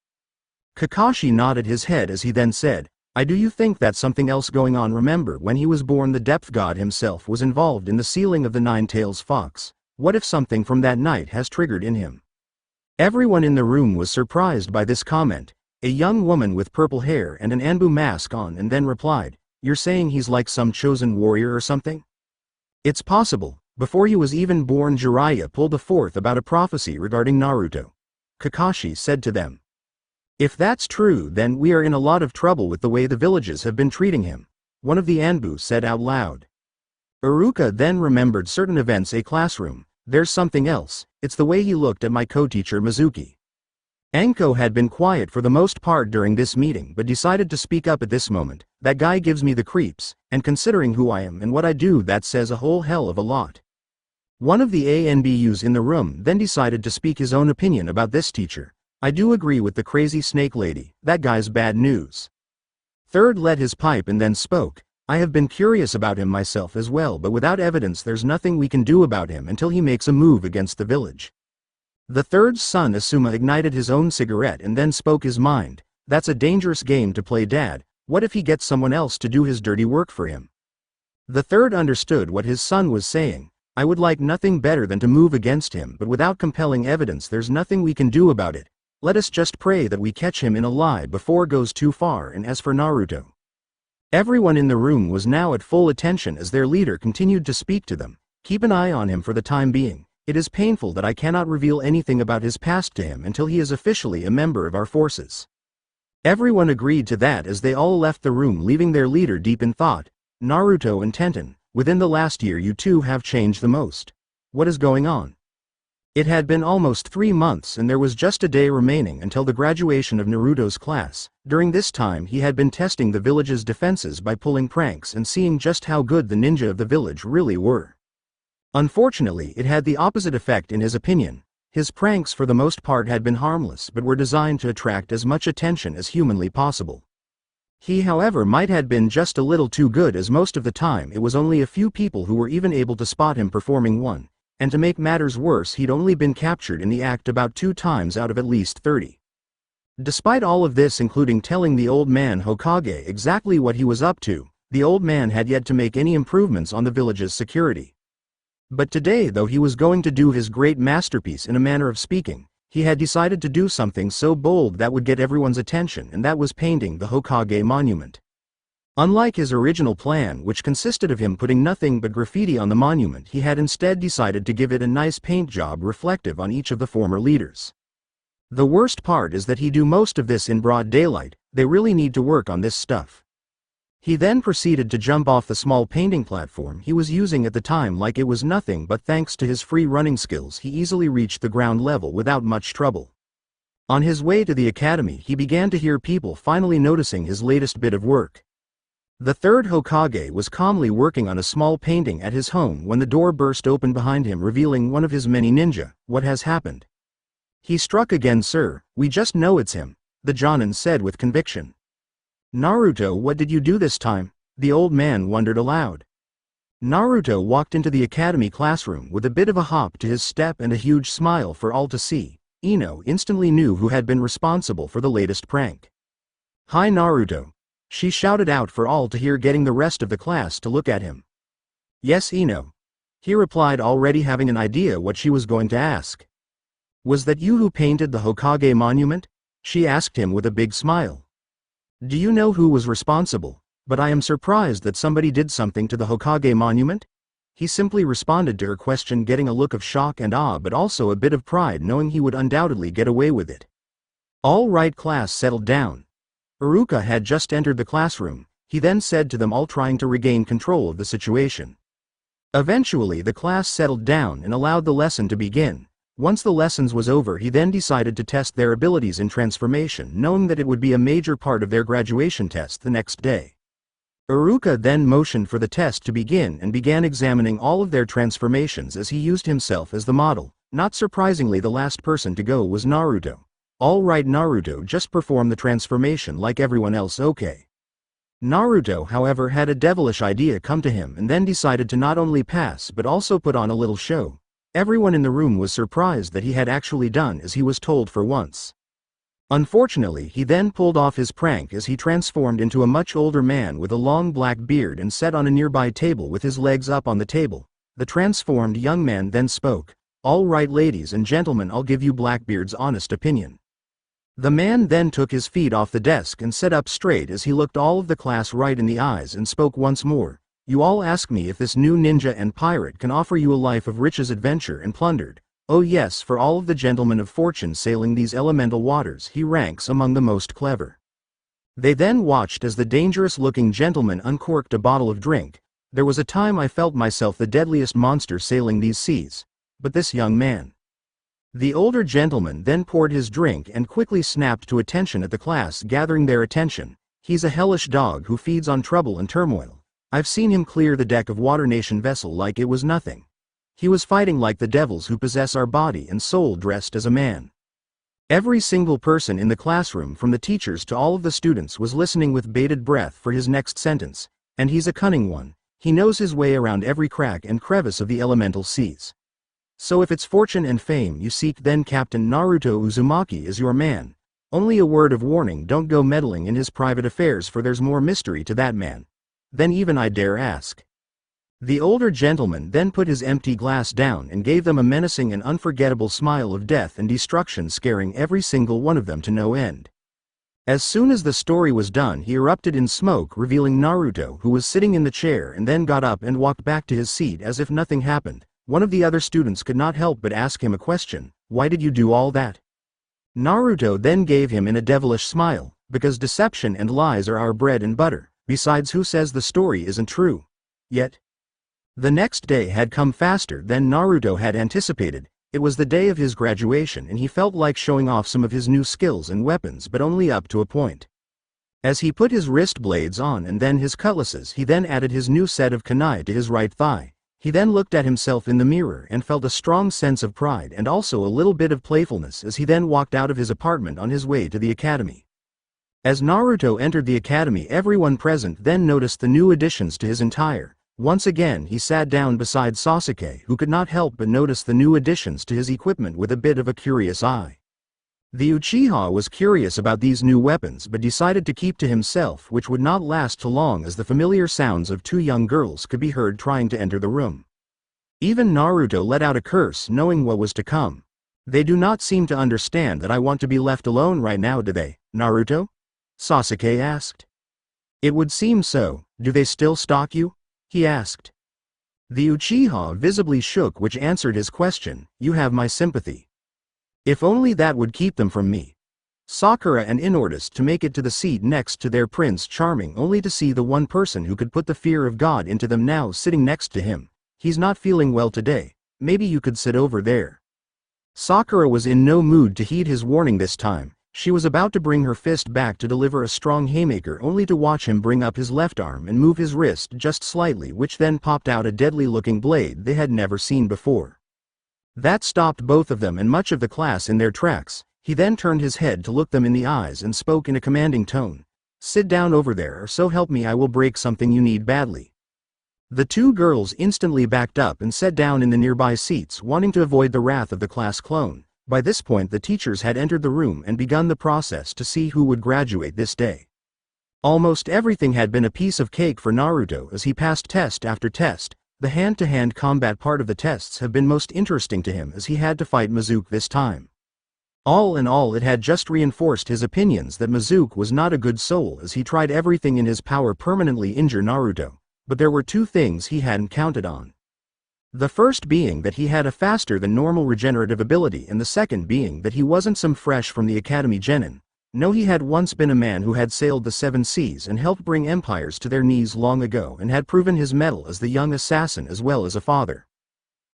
Kakashi nodded his head as he then said, I do. You think that's something else going on? Remember, when he was born the depth god himself was involved in the sealing of the Nine-Tails Fox. What if something from that night has triggered in him? Everyone in the room was surprised by this comment. A young woman with purple hair and an Anbu mask on and then replied, you're saying he's like some chosen warrior or something? It's possible. Before he was even born, Jiraiya pulled a forth about a prophecy regarding Naruto. Kakashi said to them. If that's true, then we are in a lot of trouble with the way the villages have been treating him. One of the Anbu said out loud. Iruka then remembered certain events. A classroom. There's something else. It's the way he looked at my co-teacher Mizuki. Anko had been quiet for the most part during this meeting but decided to speak up at this moment. That guy gives me the creeps, and considering who I am and what I do, that says a whole hell of a lot. One of the ANBUs in the room then decided to speak his own opinion about this teacher. I do agree with the crazy snake lady, that guy's bad news. Third lit his pipe and then spoke. I have been curious about him myself as well, but without evidence there's nothing we can do about him until he makes a move against the village. The third's son Asuma ignited his own cigarette and then spoke his mind. That's a dangerous game to play, Dad. What if he gets someone else to do his dirty work for him? The third understood what his son was saying. I would like nothing better than to move against him, but without compelling evidence there's nothing we can do about it. Let us just pray that we catch him in a lie before it goes too far. And as for Naruto. Everyone in the room was now at full attention as their leader continued to speak to them. Keep an eye on him for the time being. It is painful that I cannot reveal anything about his past to him until he is officially a member of our forces. Everyone agreed to that as they all left the room, leaving their leader deep in thought. Naruto and Tenten, within the last year you two have changed the most. What is going on? It had been almost 3 months and there was just a day remaining until the graduation of Naruto's class. During this time he had been testing the village's defenses by pulling pranks and seeing just how good the ninja of the village really were. Unfortunately, it had the opposite effect in his opinion. His pranks for the most part had been harmless but were designed to attract as much attention as humanly possible. He, however, might have been just a little too good, as most of the time it was only a few people who were even able to spot him performing one. And to make matters worse, he'd only been captured in the act about 2 times out of at least 30. Despite all of this, including telling the old man Hokage exactly what he was up to, the old man had yet to make any improvements on the village's security. But today, though he was going to do his great masterpiece in a manner of speaking, he had decided to do something so bold that would get everyone's attention, and that was painting the Hokage monument. Unlike his original plan, which consisted of him putting nothing but graffiti on the monument, he had instead decided to give it a nice paint job reflective on each of the former leaders. The worst part is that he do most of this in broad daylight. They really need to work on this stuff. He then proceeded to jump off the small painting platform he was using at the time like it was nothing, but thanks to his free running skills he easily reached the ground level without much trouble. On his way to the academy, he began to hear people finally noticing his latest bit of work. The third Hokage was calmly working on a small painting at his home when the door burst open behind him, revealing one of his many ninja. What has happened? He struck again, sir. We just know it's him, the Jonin said with conviction. Naruto, what did you do this time? The old man wondered aloud. Naruto walked into the academy classroom with a bit of a hop to his step and a huge smile for all to see. Ino instantly knew who had been responsible for the latest prank. "Hi Naruto," she shouted out for all to hear, getting the rest of the class to look at him. "Yes Ino," he replied, already having an idea what she was going to ask. "Was that you who painted the Hokage monument?" she asked him with a big smile. "Do you know who was responsible? But I am surprised that somebody did something to the Hokage monument?" He simply responded to her question, getting a look of shock and awe, but also a bit of pride, knowing he would undoubtedly get away with it. "All right class, settled down." Iruka had just entered the classroom. He then said to them all, trying to regain control of the situation. Eventually the class settled down and allowed the lesson to begin. Once the lessons was over, he then decided to test their abilities in transformation, knowing that it would be a major part of their graduation test the next day. Iruka then motioned for the test to begin and began examining all of their transformations as he used himself as the model. Not surprisingly, the last person to go was Naruto. "All right Naruto, just perform the transformation like everyone else, okay?" Naruto, however, had a devilish idea come to him and then decided to not only pass but also put on a little show. Everyone in the room was surprised that he had actually done as he was told for once. Unfortunately, he then pulled off his prank as he transformed into a much older man with a long black beard and sat on a nearby table with his legs up on the table. The transformed young man then spoke. "All right ladies and gentlemen, I'll give you Blackbeard's honest opinion." The man then took his feet off the desk and sat up straight as he looked all of the class right in the eyes and spoke once more. "You all ask me if this new ninja and pirate can offer you a life of riches, adventure and plundered. Oh yes, for all of the gentlemen of fortune sailing these elemental waters, he ranks among the most clever." They then watched as the dangerous-looking gentleman uncorked a bottle of drink. "There was a time I felt myself the deadliest monster sailing these seas. But this young man." The older gentleman then poured his drink and quickly snapped to attention at the class, gathering their attention. "He's a hellish dog who feeds on trouble and turmoil. I've seen him clear the deck of Water Nation vessel like it was nothing. He was fighting like the devils who possess our body and soul dressed as a man." Every single person in the classroom, from the teachers to all of the students, was listening with bated breath for his next sentence. "And he's a cunning one. He knows his way around every crack and crevice of the elemental seas. So if it's fortune and fame you seek, then Captain Naruto Uzumaki is your man. Only a word of warning, don't go meddling in his private affairs, for there's more mystery to that man than even I dare ask." The older gentleman then put his empty glass down and gave them a menacing and unforgettable smile of death and destruction, scaring every single one of them to no end. As soon as the story was done, he erupted in smoke, revealing Naruto, who was sitting in the chair, and then got up and walked back to his seat as if nothing happened. One of the other students could not help but ask him a question. "Why did you do all that?" Naruto then gave him in a devilish smile, "Because deception and lies are our bread and butter. Besides, who says the story isn't true?" Yet the next day had come faster than Naruto had anticipated. It was the day of his graduation and he felt like showing off some of his new skills and weapons, but only up to a point. As he put his wrist blades on and then his cutlasses, he then added his new set of kunai to his right thigh. He then looked at himself in the mirror and felt a strong sense of pride and also a little bit of playfulness as he then walked out of his apartment on his way to the academy. As Naruto entered the academy, everyone present then noticed the new additions to his entire. Once again he sat down beside Sasuke, who could not help but notice the new additions to his equipment with a bit of a curious eye. The Uchiha was curious about these new weapons but decided to keep to himself, which would not last too long as the familiar sounds of two young girls could be heard trying to enter the room. Even Naruto let out a curse, knowing what was to come. "They do not seem to understand that I want to be left alone right now, do they, Naruto?" Sasuke asked. "It would seem so. Do they still stalk you?" he asked. The Uchiha visibly shook, which answered his question. "You have my sympathy. If only that would keep them from me." Sakura and Inortus to make it to the seat next to their Prince Charming, only to see the one person who could put the fear of God into them now sitting next to him. "He's not feeling well today. Maybe you could sit over there." Sakura was in no mood to heed his warning this time. She was about to bring her fist back to deliver a strong haymaker, only to watch him bring up his left arm and move his wrist just slightly, which then popped out a deadly-looking blade they had never seen before. That stopped both of them and much of the class in their tracks. He then turned his head to look them in the eyes and spoke in a commanding tone. Sit down over there, or so help me I will break something you need badly." The two girls instantly backed up and sat down in the nearby seats, wanting to avoid the wrath of the class clone. By this point the teachers had entered the room and begun the process to see who would graduate this day. Almost everything had been a piece of cake for Naruto as he passed test after test. The hand-to-hand combat part of the tests have been most interesting to him as he had to fight Mizuki this time. All in all, it had just reinforced his opinions that Mizuki was not a good soul as he tried everything in his power permanently injure Naruto. But there were two things he hadn't counted on. The first being that he had a faster than normal regenerative ability, and the second being that he wasn't some fresh from the academy genin. No, he had once been a man who had sailed the 7 seas and helped bring empires to their knees long ago and had proven his mettle as the young assassin as well as a father.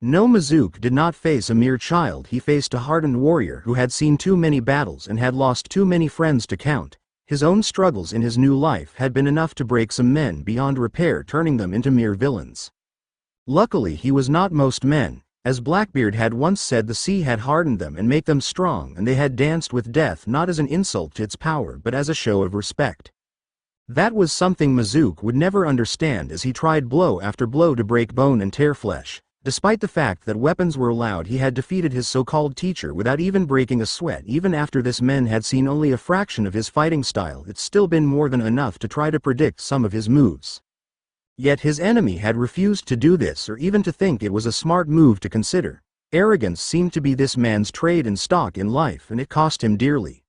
No, Mizuki did not face a mere child, he faced a hardened warrior who had seen too many battles and had lost too many friends to count. His own struggles in his new life had been enough to break some men beyond repair, turning them into mere villains. Luckily he was not most men. As Blackbeard had once said, the sea had hardened them and make them strong, and they had danced with death not as an insult to its power but as a show of respect. That was something Mizuki would never understand as he tried blow after blow to break bone and tear flesh. Despite the fact that weapons were allowed, he had defeated his so-called teacher without even breaking a sweat. Even after this men had seen only a fraction of his fighting style, it's still been more than enough to try to predict some of his moves. Yet his enemy had refused to do this or even to think it was a smart move to consider. Arrogance seemed to be this man's trade and stock in life, and it cost him dearly.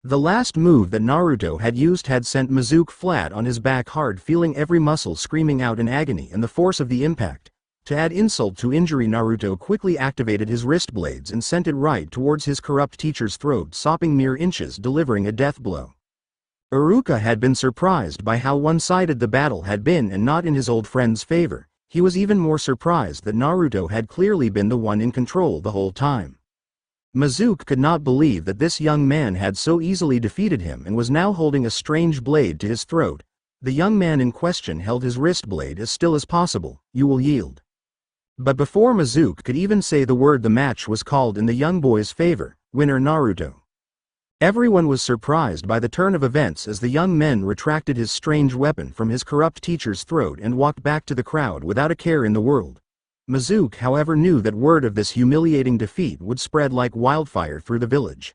The last move that Naruto had used had sent Mizuki flat on his back hard, feeling every muscle screaming out in agony and the force of the impact. To add insult to injury, Naruto quickly activated his wrist blades and sent it right towards his corrupt teacher's throat, sopping mere inches, delivering a death blow. Iruka had been surprised by how one-sided the battle had been and not in his old friend's favor. He was even more surprised that Naruto had clearly been the one in control the whole time. Mizuki could not believe that this young man had so easily defeated him and was now holding a strange blade to his throat. The young man in question held his wrist blade as still as possible. "You will yield." But before Mizuki could even say the word, the match was called in the young boy's favor. Winner Naruto. Everyone was surprised by the turn of events as the young man retracted his strange weapon from his corrupt teacher's throat and walked back to the crowd without a care in the world. Mizuki, however, knew that word of this humiliating defeat would spread like wildfire through the village.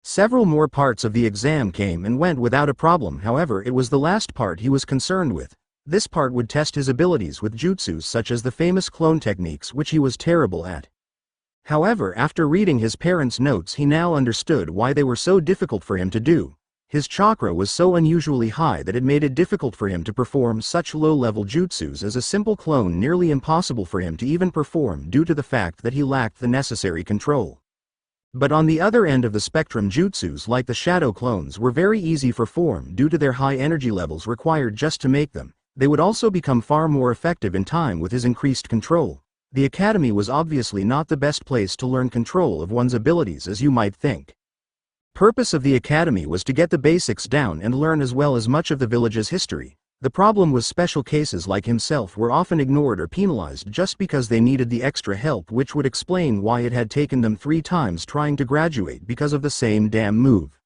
Several more parts of the exam came and went without a problem. However, it was the last part he was concerned with. This part would test his abilities with jutsus such as the famous clone techniques, which he was terrible at. However, after reading his parents' notes, he now understood why they were so difficult for him to do. His chakra was so unusually high that it made it difficult for him to perform such low-level jutsus as a simple clone, nearly impossible for him to even perform due to the fact that he lacked the necessary control. But on the other end of the spectrum, jutsus like the shadow clones were very easy for form due to their high energy levels required just to make them. They would also become far more effective in time with his increased control. The academy was obviously not the best place to learn control of one's abilities as you might think. Purpose of the academy was to get the basics down and learn as well as much of the village's history. The problem was special cases like himself were often ignored or penalized just because they needed the extra help, which would explain why it had taken them 3 times trying to graduate because of the same damn move.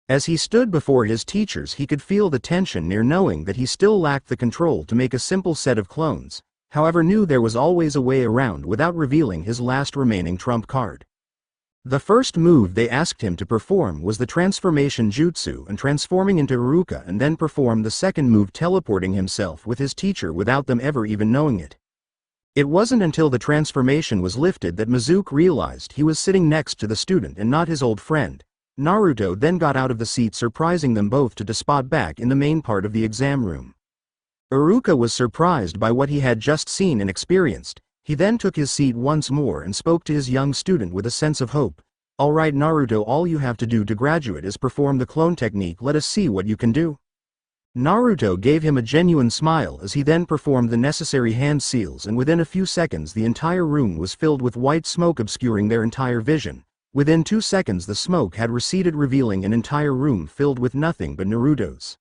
As he stood before his teachers, he could feel the tension near knowing that he still lacked the control to make a simple set of clones, however knew there was always a way around without revealing his last remaining trump card. The first move they asked him to perform was the transformation jutsu and transforming into Iruka, and then perform the second move, teleporting himself with his teacher without them ever even knowing it. It wasn't until the transformation was lifted that Mizuki realized he was sitting next to the student and not his old friend. Naruto then got out of the seat, surprising them both to spot back in the main part of the exam room. Iruka was surprised by what he had just seen and experienced. He then took his seat once more and spoke to his young student with a sense of hope. "All right, Naruto, all you have to do to graduate is perform the clone technique. Let us see what you can do." Naruto gave him a genuine smile as he then performed the necessary hand seals, and within a few seconds the entire room was filled with white smoke obscuring their entire vision. Within 2 seconds the smoke had receded, revealing an entire room filled with nothing but Narutos.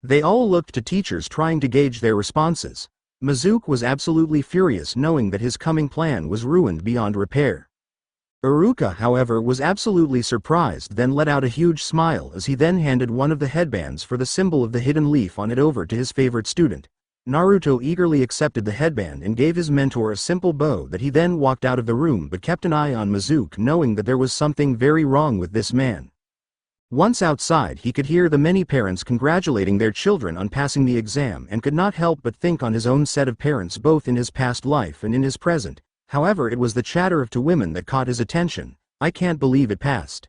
They all looked to teachers trying to gauge their responses. Mizuki was absolutely furious knowing that his coming plan was ruined beyond repair. Iruka, however, was absolutely surprised, then let out a huge smile as he then handed one of the headbands for the symbol of the hidden leaf on it over to his favorite student. Naruto eagerly accepted the headband and gave his mentor a simple bow that he then walked out of the room, but kept an eye on Mizuki, knowing that there was something very wrong with this man. Once outside, he could hear the many parents congratulating their children on passing the exam and could not help but think on his own set of parents both in his past life and in his present. However, it was the chatter of two women that caught his attention. "I can't believe it passed."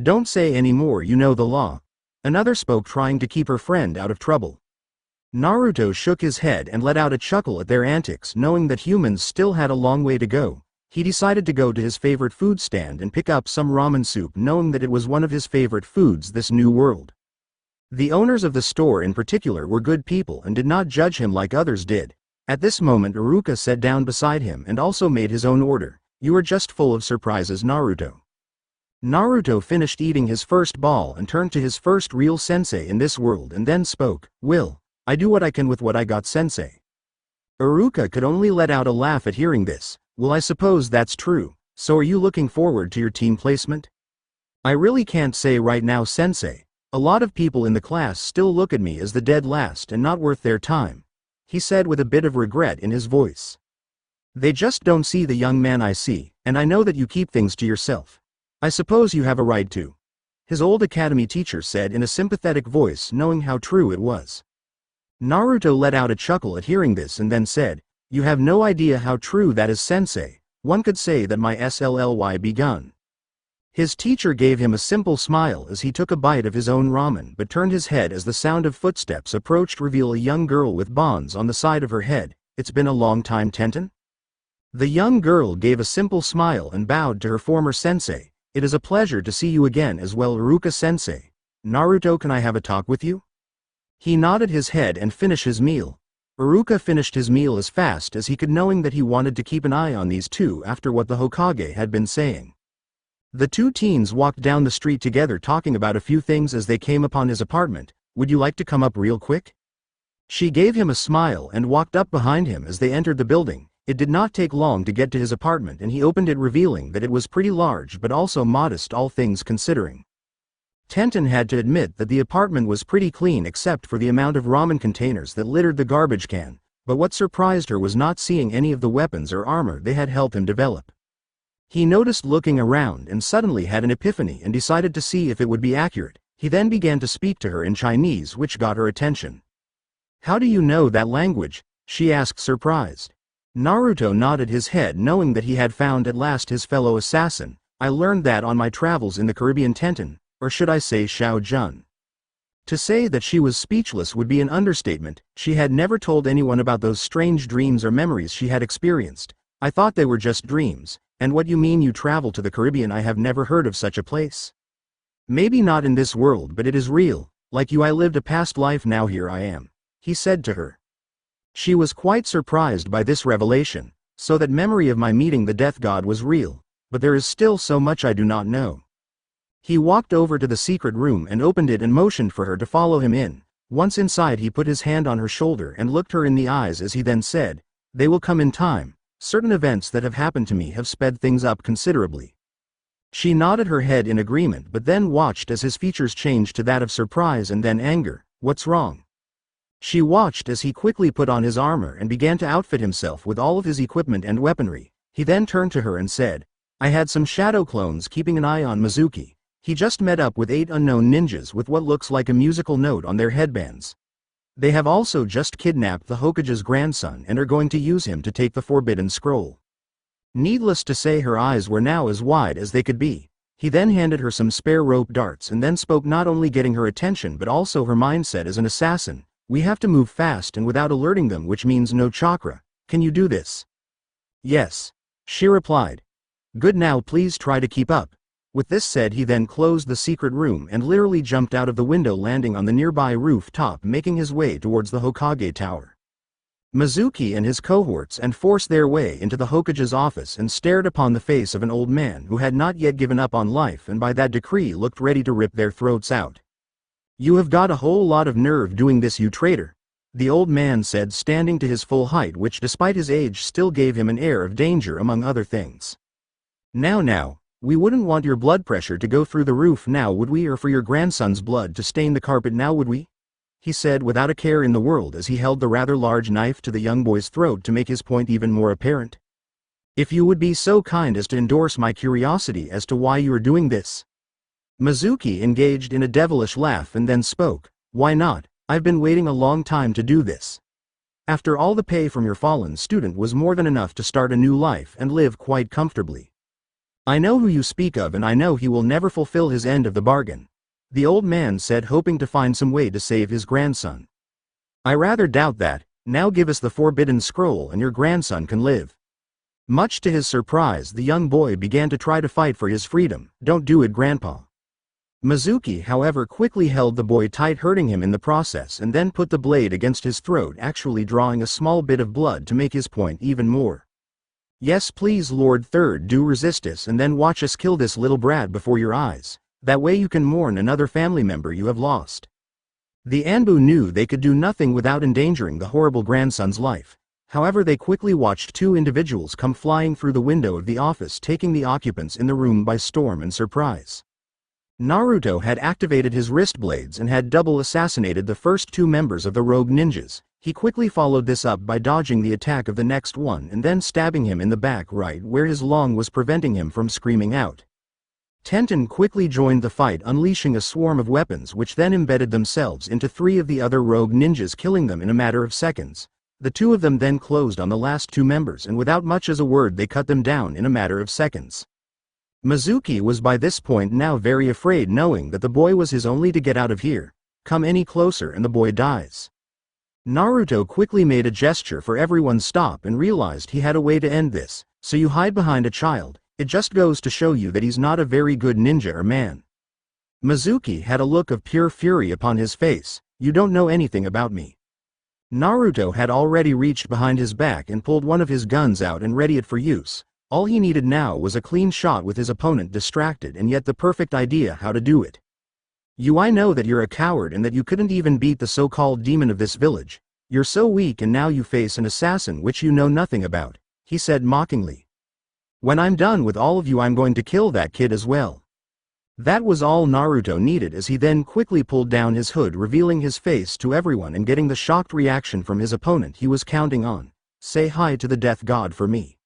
"Don't say any more, you know the law." Another spoke, trying to keep her friend out of trouble. Naruto shook his head and let out a chuckle at their antics, knowing that humans still had a long way to go. He decided to go to his favorite food stand and pick up some ramen soup, knowing that it was one of his favorite foods this new world. The owners of the store in particular were good people and did not judge him like others did. At this moment, Iruka sat down beside him and also made his own order. "You are just full of surprises, Naruto." Naruto finished eating his first ball and turned to his first real sensei in this world and then spoke. "Will, I do what I can with what I got, sensei." Iruka could only let out a laugh at hearing this. "Well, I suppose that's true. So are you looking forward to your team placement?" "I really can't say right now, sensei. A lot of people in the class still look at me as the dead last and not worth their time," he said with a bit of regret in his voice. "They just don't see the young man I see, and I know that you keep things to yourself. I suppose you have a right to," his old academy teacher said in a sympathetic voice, knowing how true it was. Naruto let out a chuckle at hearing this and then said, "You have no idea how true that is, sensei. One could say that my SLLY begun." His teacher gave him a simple smile as he took a bite of his own ramen, but turned his head as the sound of footsteps approached, reveal a young girl with bonds on the side of her head. "It's been a long time, Tenten?" The young girl gave a simple smile and bowed to her former sensei. "It is a pleasure to see you again as well, Iruka sensei. Naruto, can I have a talk with you?" He nodded his head and finished his meal. Iruka finished his meal as fast as he could, knowing that he wanted to keep an eye on these two after what the Hokage had been saying. The two teens walked down the street together, talking about a few things as they came upon his apartment. "Would you like to come up real quick?" She gave him a smile and walked up behind him as they entered the building. It did not take long to get to his apartment, and he opened it, revealing that it was pretty large but also modest, all things considering. Tenten had to admit that the apartment was pretty clean except for the amount of ramen containers that littered the garbage can, but what surprised her was not seeing any of the weapons or armor they had helped him develop. He noticed looking around and suddenly had an epiphany and decided to see if it would be accurate. He then began to speak to her in Chinese, which got her attention. "How do you know that language?" she asked, surprised. Naruto nodded his head, knowing that he had found at last his fellow assassin. "I learned that on my travels in the Caribbean, Tenten, or should I say Xiao Jun." To say that she was speechless would be an understatement. She had never told anyone about those strange dreams or memories she had experienced. "I thought they were just dreams. And what you mean you travel to the Caribbean? I have never heard of such a place. Maybe not in this world, but it is real. Like you, I lived a past life, now here I am," he said to her. She was quite surprised by this revelation. "So that memory of my meeting the death god was real, but there is still so much I do not know." He walked over to the secret room and opened it and motioned for her to follow him in. Once inside, he put his hand on her shoulder and looked her in the eyes as he then said, "They will come in time. Certain events that have happened to me have sped things up considerably." She nodded her head in agreement, but then watched as his features changed to that of surprise and then anger. "What's wrong?" She watched as he quickly put on his armor and began to outfit himself with all of his equipment and weaponry. He then turned to her and said, "I had some shadow clones keeping an eye on Mizuki. He just met up with 8 unknown ninjas with what looks like a musical note on their headbands. They have also just kidnapped the Hokage's grandson and are going to use him to take the Forbidden Scroll." Needless to say, her eyes were now as wide as they could be. He then handed her some spare rope darts and then spoke, not only getting her attention but also her mindset as an assassin. "We have to move fast and without alerting them, which means no chakra. Can you do this?" "Yes," she replied. "Good, now please try to keep up." With this said, he then closed the secret room and literally jumped out of the window, landing on the nearby rooftop, making his way towards the Hokage Tower. Mizuki and his cohorts and forced their way into the Hokage's office and stared upon the face of an old man who had not yet given up on life and by that decree looked ready to rip their throats out. "You have got a whole lot of nerve doing this, you traitor," the old man said, standing to his full height, which despite his age still gave him an air of danger among other things. Now, we wouldn't want your blood pressure to go through the roof now, would we, or for your grandson's blood to stain the carpet now, would we? He said without a care in the world as he held the rather large knife to the young boy's throat to make his point even more apparent. If you would be so kind as to endorse my curiosity as to why you are doing this. Mizuki engaged in a devilish laugh and then spoke. Why not? I've been waiting a long time to do this. After all, the pay from your fallen student was more than enough to start a new life and live quite comfortably. I know who you speak of, and I know he will never fulfill his end of the bargain, the old man said, hoping to find some way to save his grandson. I rather doubt that. Now give us the forbidden scroll and your grandson can live. Much to his surprise, the young boy began to try to fight for his freedom. Don't do it, Grandpa. Mizuki, however, quickly held the boy tight, hurting him in the process, and then put the blade against his throat, actually drawing a small bit of blood to make his point even more. Yes, please, Lord Third, do resist us and then watch us kill this little brat before your eyes. That way you can mourn another family member you have lost. The Anbu knew they could do nothing without endangering the horrible grandson's life. However, they quickly watched two individuals come flying through the window of the office, taking the occupants in the room by storm and surprise. Naruto had activated his wrist blades and had double assassinated the first two members of the rogue ninjas. He quickly followed this up by dodging the attack of the next one and then stabbing him in the back right where his lung was preventing him from screaming out. Tenten quickly joined the fight, unleashing a swarm of weapons which then embedded themselves into three of the other rogue ninjas, killing them in a matter of seconds. The two of them then closed on the last two members, and without much as a word they cut them down in a matter of seconds. Mizuki was by this point now very afraid, knowing that the boy was his only to get out of here. Come any closer and the boy dies. Naruto quickly made a gesture for everyone stop and realized he had a way to end this. So you hide behind a child? It just goes to show you that he's not a very good ninja or man. Mizuki had a look of pure fury upon his face. You don't know anything about me. Naruto had already reached behind his back and pulled one of his guns out and ready it for use. All he needed now was a clean shot with his opponent distracted, and yet the perfect idea how to do it. I know that you're a coward and that you couldn't even beat the so-called demon of this village. You're so weak, and now you face an assassin which you know nothing about, he said mockingly. When I'm done with all of you, I'm going to kill that kid as well. That was all Naruto needed, as he then quickly pulled down his hood, revealing his face to everyone and getting the shocked reaction from his opponent he was counting on. Say hi to the death god for me.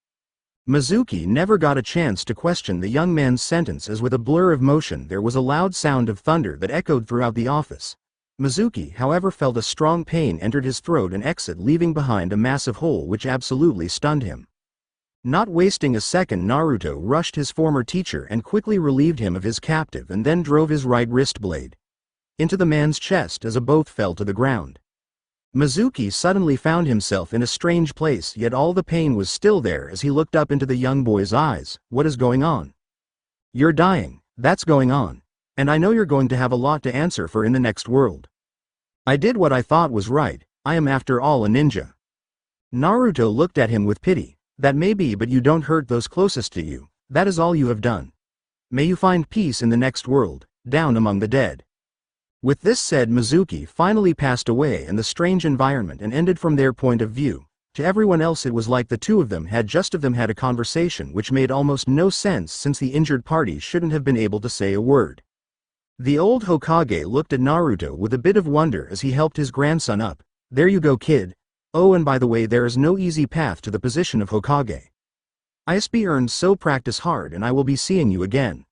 Mizuki never got a chance to question the young man's sentence, as with a blur of motion there was a loud sound of thunder that echoed throughout the office. Mizuki, however, felt a strong pain entered his throat and exit, leaving behind a massive hole which absolutely stunned him. Not wasting a second, Naruto rushed his former teacher and quickly relieved him of his captive, and then drove his right wrist blade into the man's chest as both fell to the ground. Mizuki suddenly found himself in a strange place, yet all the pain was still there as he looked up into the young boy's eyes. What is going on? You're dying, that's going on. And I know you're going to have a lot to answer for in the next world. I did what I thought was right. I am after all a ninja. Naruto looked at him with pity. That may be, but you don't hurt those closest to you. That is all you have done. May you find peace in the next world, down among the dead. With this said, Mizuki finally passed away in the strange environment and ended from their point of view. To everyone else it was like the two of them had had a conversation which made almost no sense, since the injured party shouldn't have been able to say a word. The old Hokage looked at Naruto with a bit of wonder as he helped his grandson up. There you go, kid. Oh, and by the way, there is no easy path to the position of Hokage. ISB earned, so practice hard and I will be seeing you again.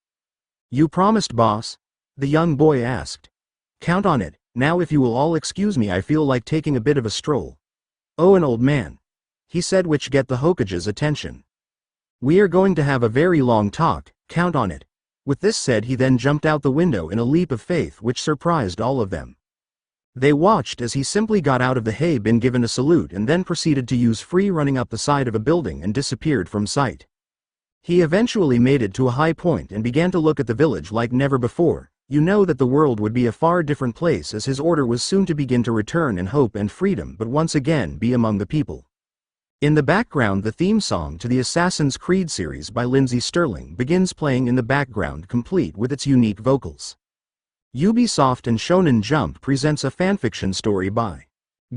You promised, boss? The young boy asked. Count on it. Now if you will all excuse me, I feel like taking a bit of a stroll. Oh, an old man, he said, which get the Hokage's attention. We are going to have a very long talk, count on it. With this said, he then jumped out the window in a leap of faith which surprised all of them. They watched as he simply got out of the hay bin, given a salute, and then proceeded to use free running up the side of a building and disappeared from sight. He eventually made it to a high point and began to look at the village like never before. You know that the world would be a far different place, as his order was soon to begin to return in hope and freedom, but once again be among the people. In the background, the theme song to the Assassin's Creed series by Lindsey Sterling begins playing in the background, complete with its unique vocals. Ubisoft and Shonen Jump presents a fanfiction story by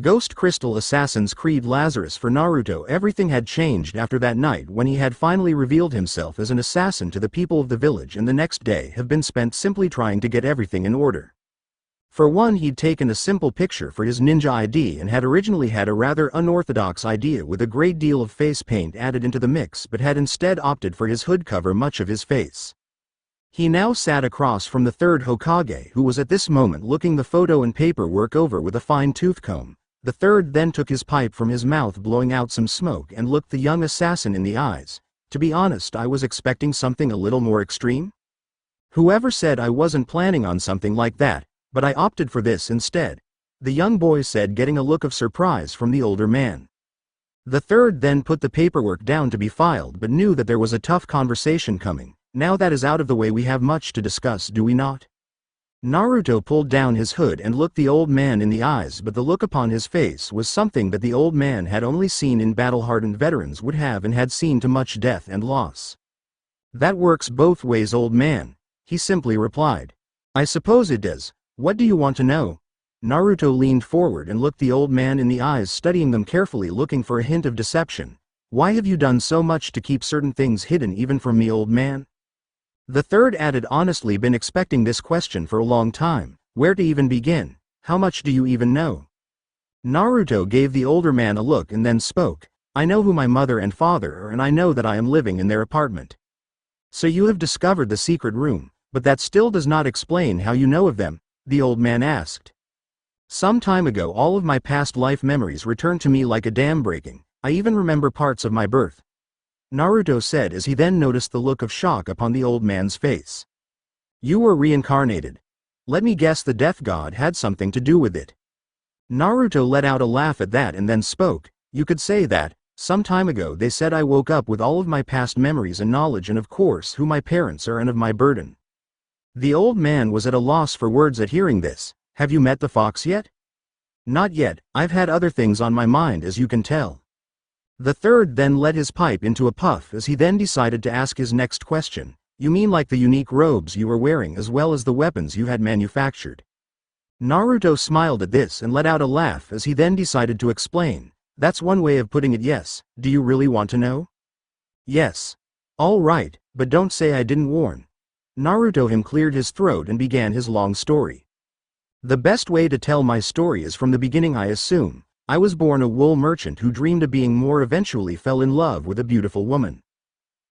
Ghost Crystal Assassin's Creed Lazarus. For Naruto, everything had changed after that night when he had finally revealed himself as an assassin to the people of the village, and the next day have been spent simply trying to get everything in order. For one, he'd taken a simple picture for his ninja ID and had originally had a rather unorthodox idea with a great deal of face paint added into the mix, but had instead opted for his hood cover much of his face. He now sat across from the third Hokage, who was at this moment looking the photo and paperwork over with a fine tooth comb. The third then took his pipe from his mouth, blowing out some smoke, and looked the young assassin in the eyes. To be honest, I was expecting something a little more extreme. Whoever said I wasn't planning on something like that, but I opted for this instead, the young boy said, getting a look of surprise from the older man. The third then put the paperwork down to be filed, but knew that there was a tough conversation coming. Now that is out of the way, we have much to discuss, do we not? Naruto pulled down his hood and looked the old man in the eyes, but the look upon his face was something that the old man had only seen in battle-hardened veterans would have, and had seen to much death and loss. That works both ways, old man, he simply replied. I suppose it does. What do you want to know? Naruto leaned forward and looked the old man in the eyes, studying them carefully, looking for a hint of deception. Why have you done so much to keep certain things hidden even from me, old man? The third added, honestly been expecting this question for a long time. Where to even begin? How much do you even know? Naruto gave the older man a look and then spoke. I know who my mother and father are, and I know that I am living in their apartment. So you have discovered the secret room, but that still does not explain how you know of them, the old man asked. Some time ago all of my past life memories returned to me like a dam breaking. I even remember parts of my birth, Naruto said, as he then noticed the look of shock upon the old man's face. You were reincarnated. Let me guess, the death god had something to do with it. Naruto let out a laugh at that and then spoke. You could say that. Some time ago they said I woke up with all of my past memories and knowledge, and of course who my parents are and of my burden. The old man was at a loss for words at hearing this. Have you met the fox yet? Not yet, I've had other things on my mind, as you can tell. The third then let his pipe into a puff as he then decided to ask his next question. You mean like the unique robes you were wearing as well as the weapons you had manufactured? Naruto smiled at this and let out a laugh as he then decided to explain. That's one way of putting it, yes. Do you really want to know? Yes. All right, but don't say I didn't warn. Naruto cleared his throat and began his long story. The best way to tell my story is from the beginning, I assume. I was born a wool merchant who dreamed of being more, eventually fell in love with a beautiful woman.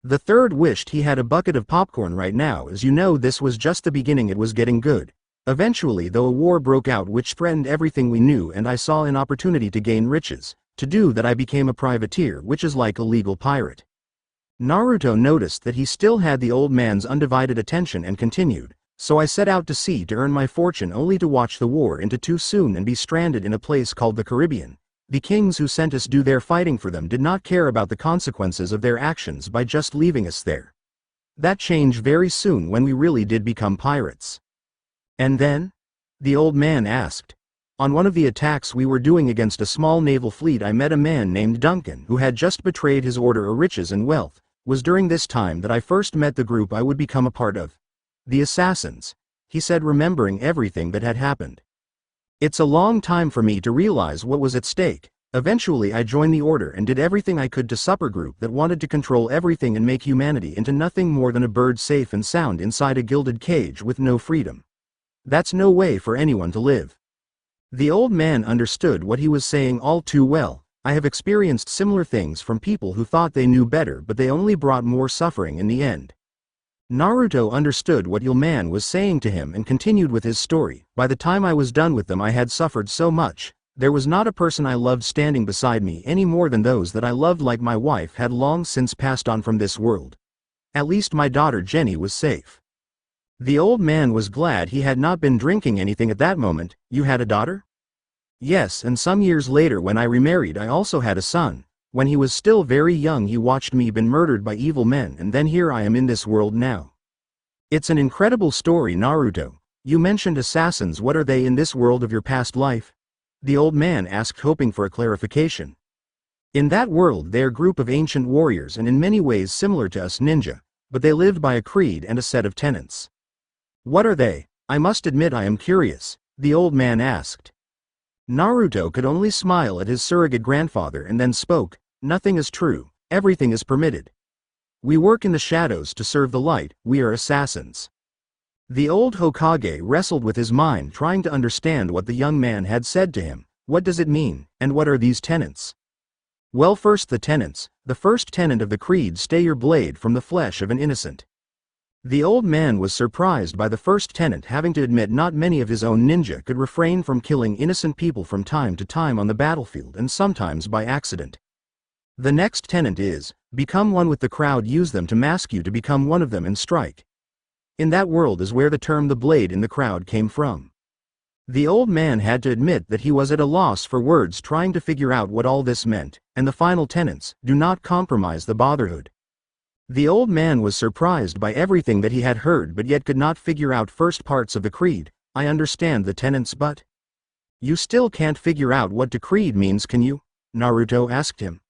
The third wished he had a bucket of popcorn right now. As you know, this was just the beginning, it was getting good. Eventually, though, a war broke out which threatened everything we knew, and I saw an opportunity to gain riches. To do that I became a privateer, which is like a legal pirate. Naruto noticed that he still had the old man's undivided attention and continued. So I set out to sea to earn my fortune, only to watch the war end too soon and be stranded in a place called the Caribbean. The kings who sent us do their fighting for them did not care about the consequences of their actions by just leaving us there. That changed very soon when we really did become pirates. And then? The old man asked. On one of the attacks we were doing against a small naval fleet, I met a man named Duncan who had just betrayed his order of riches and wealth. Was during this time that I first met the group I would become a part of. The assassins, he said, remembering everything that had happened. It's a long time for me to realize what was at stake. Eventually I joined the order and did everything I could to supper group that wanted to control everything and make humanity into nothing more than a bird safe and sound inside a gilded cage with no freedom. That's no way for anyone to live. The old man understood what he was saying all too well. I have experienced similar things from people who thought they knew better, but they only brought more suffering in the end. Naruto understood what the man was saying to him and continued with his story. By the time I was done with them I had suffered so much. There was not a person I loved standing beside me any more than those that I loved, like my wife, had long since passed on from this world. At least my daughter Jenny was safe. The old man was glad he had not been drinking anything at that moment. You had a daughter? Yes, and some years later when I remarried I also had a son. When he was still very young he watched me been murdered by evil men, and then here I am in this world now. It's an incredible story, Naruto. You mentioned assassins. What are they in this world of your past life? The old man asked, hoping for a clarification. In that world they are a group of ancient warriors and in many ways similar to us ninja, but they lived by a creed and a set of tenets. What are they? I must admit I am curious, the old man asked. Naruto could only smile at his surrogate grandfather and then spoke, "Nothing is true, everything is permitted. We work in the shadows to serve the light, we are assassins." The old Hokage wrestled with his mind trying to understand what the young man had said to him. What does it mean, and what are these tenets? Well, first the tenets. The first tenet of the creed: stay your blade from the flesh of an innocent. The old man was surprised by the first tenet, having to admit not many of his own ninja could refrain from killing innocent people from time to time on the battlefield and sometimes by accident. The next tenet is, become one with the crowd, use them to mask you to become one of them and strike. In that world is where the term the blade in the crowd came from. The old man had to admit that he was at a loss for words, trying to figure out what all this meant, and the final tenets: do not compromise the brotherhood. The old man was surprised by everything that he had heard, but yet could not figure out first parts of the creed. I understand the tenets, but you still can't figure out what the creed means, can you? Naruto asked him.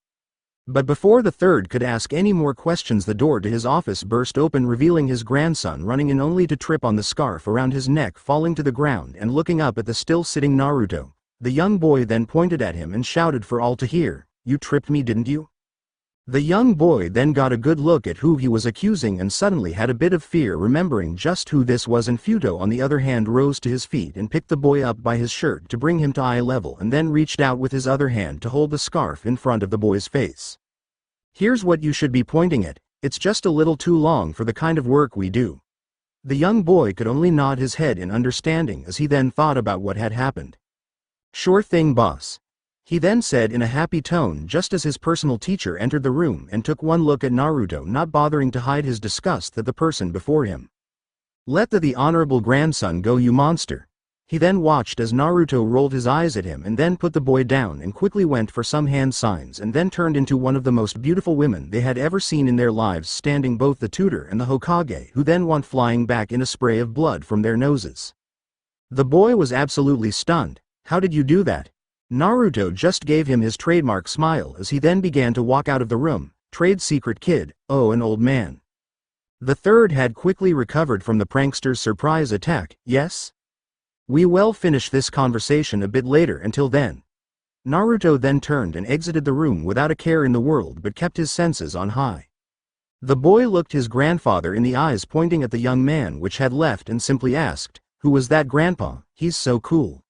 But before the third could ask any more questions, the door to his office burst open, revealing his grandson running in, only to trip on the scarf around his neck, falling to the ground and looking up at the still sitting Naruto. The young boy then pointed at him and shouted for all to hear, "You tripped me, didn't you?" The young boy then got a good look at who he was accusing and suddenly had a bit of fear, remembering just who this was, and Futo on the other hand rose to his feet and picked the boy up by his shirt to bring him to eye level, and then reached out with his other hand to hold the scarf in front of the boy's face. "Here's what you should be pointing at, it's just a little too long for the kind of work we do." The young boy could only nod his head in understanding as he then thought about what had happened. "Sure thing, boss," he then said in a happy tone, just as his personal teacher entered the room and took one look at Naruto, not bothering to hide his disgust at the person before him. "Let the honorable grandson go, you monster." He then watched as Naruto rolled his eyes at him and then put the boy down and quickly went for some hand signs, and then turned into one of the most beautiful women they had ever seen in their lives, standing both the tutor and the Hokage, who then went flying back in a spray of blood from their noses. The boy was absolutely stunned. "How did you do that?" Naruto just gave him his trademark smile as he then began to walk out of the room. "Trade secret, kid. Oh, an old man." The third had quickly recovered from the prankster's surprise attack. "Yes? We will finish this conversation a bit later. Until then." Naruto then turned and exited the room without a care in the world, but kept his senses on high. The boy looked his grandfather in the eyes, pointing at the young man which had left, and simply asked, "Who was that, grandpa? He's so cool."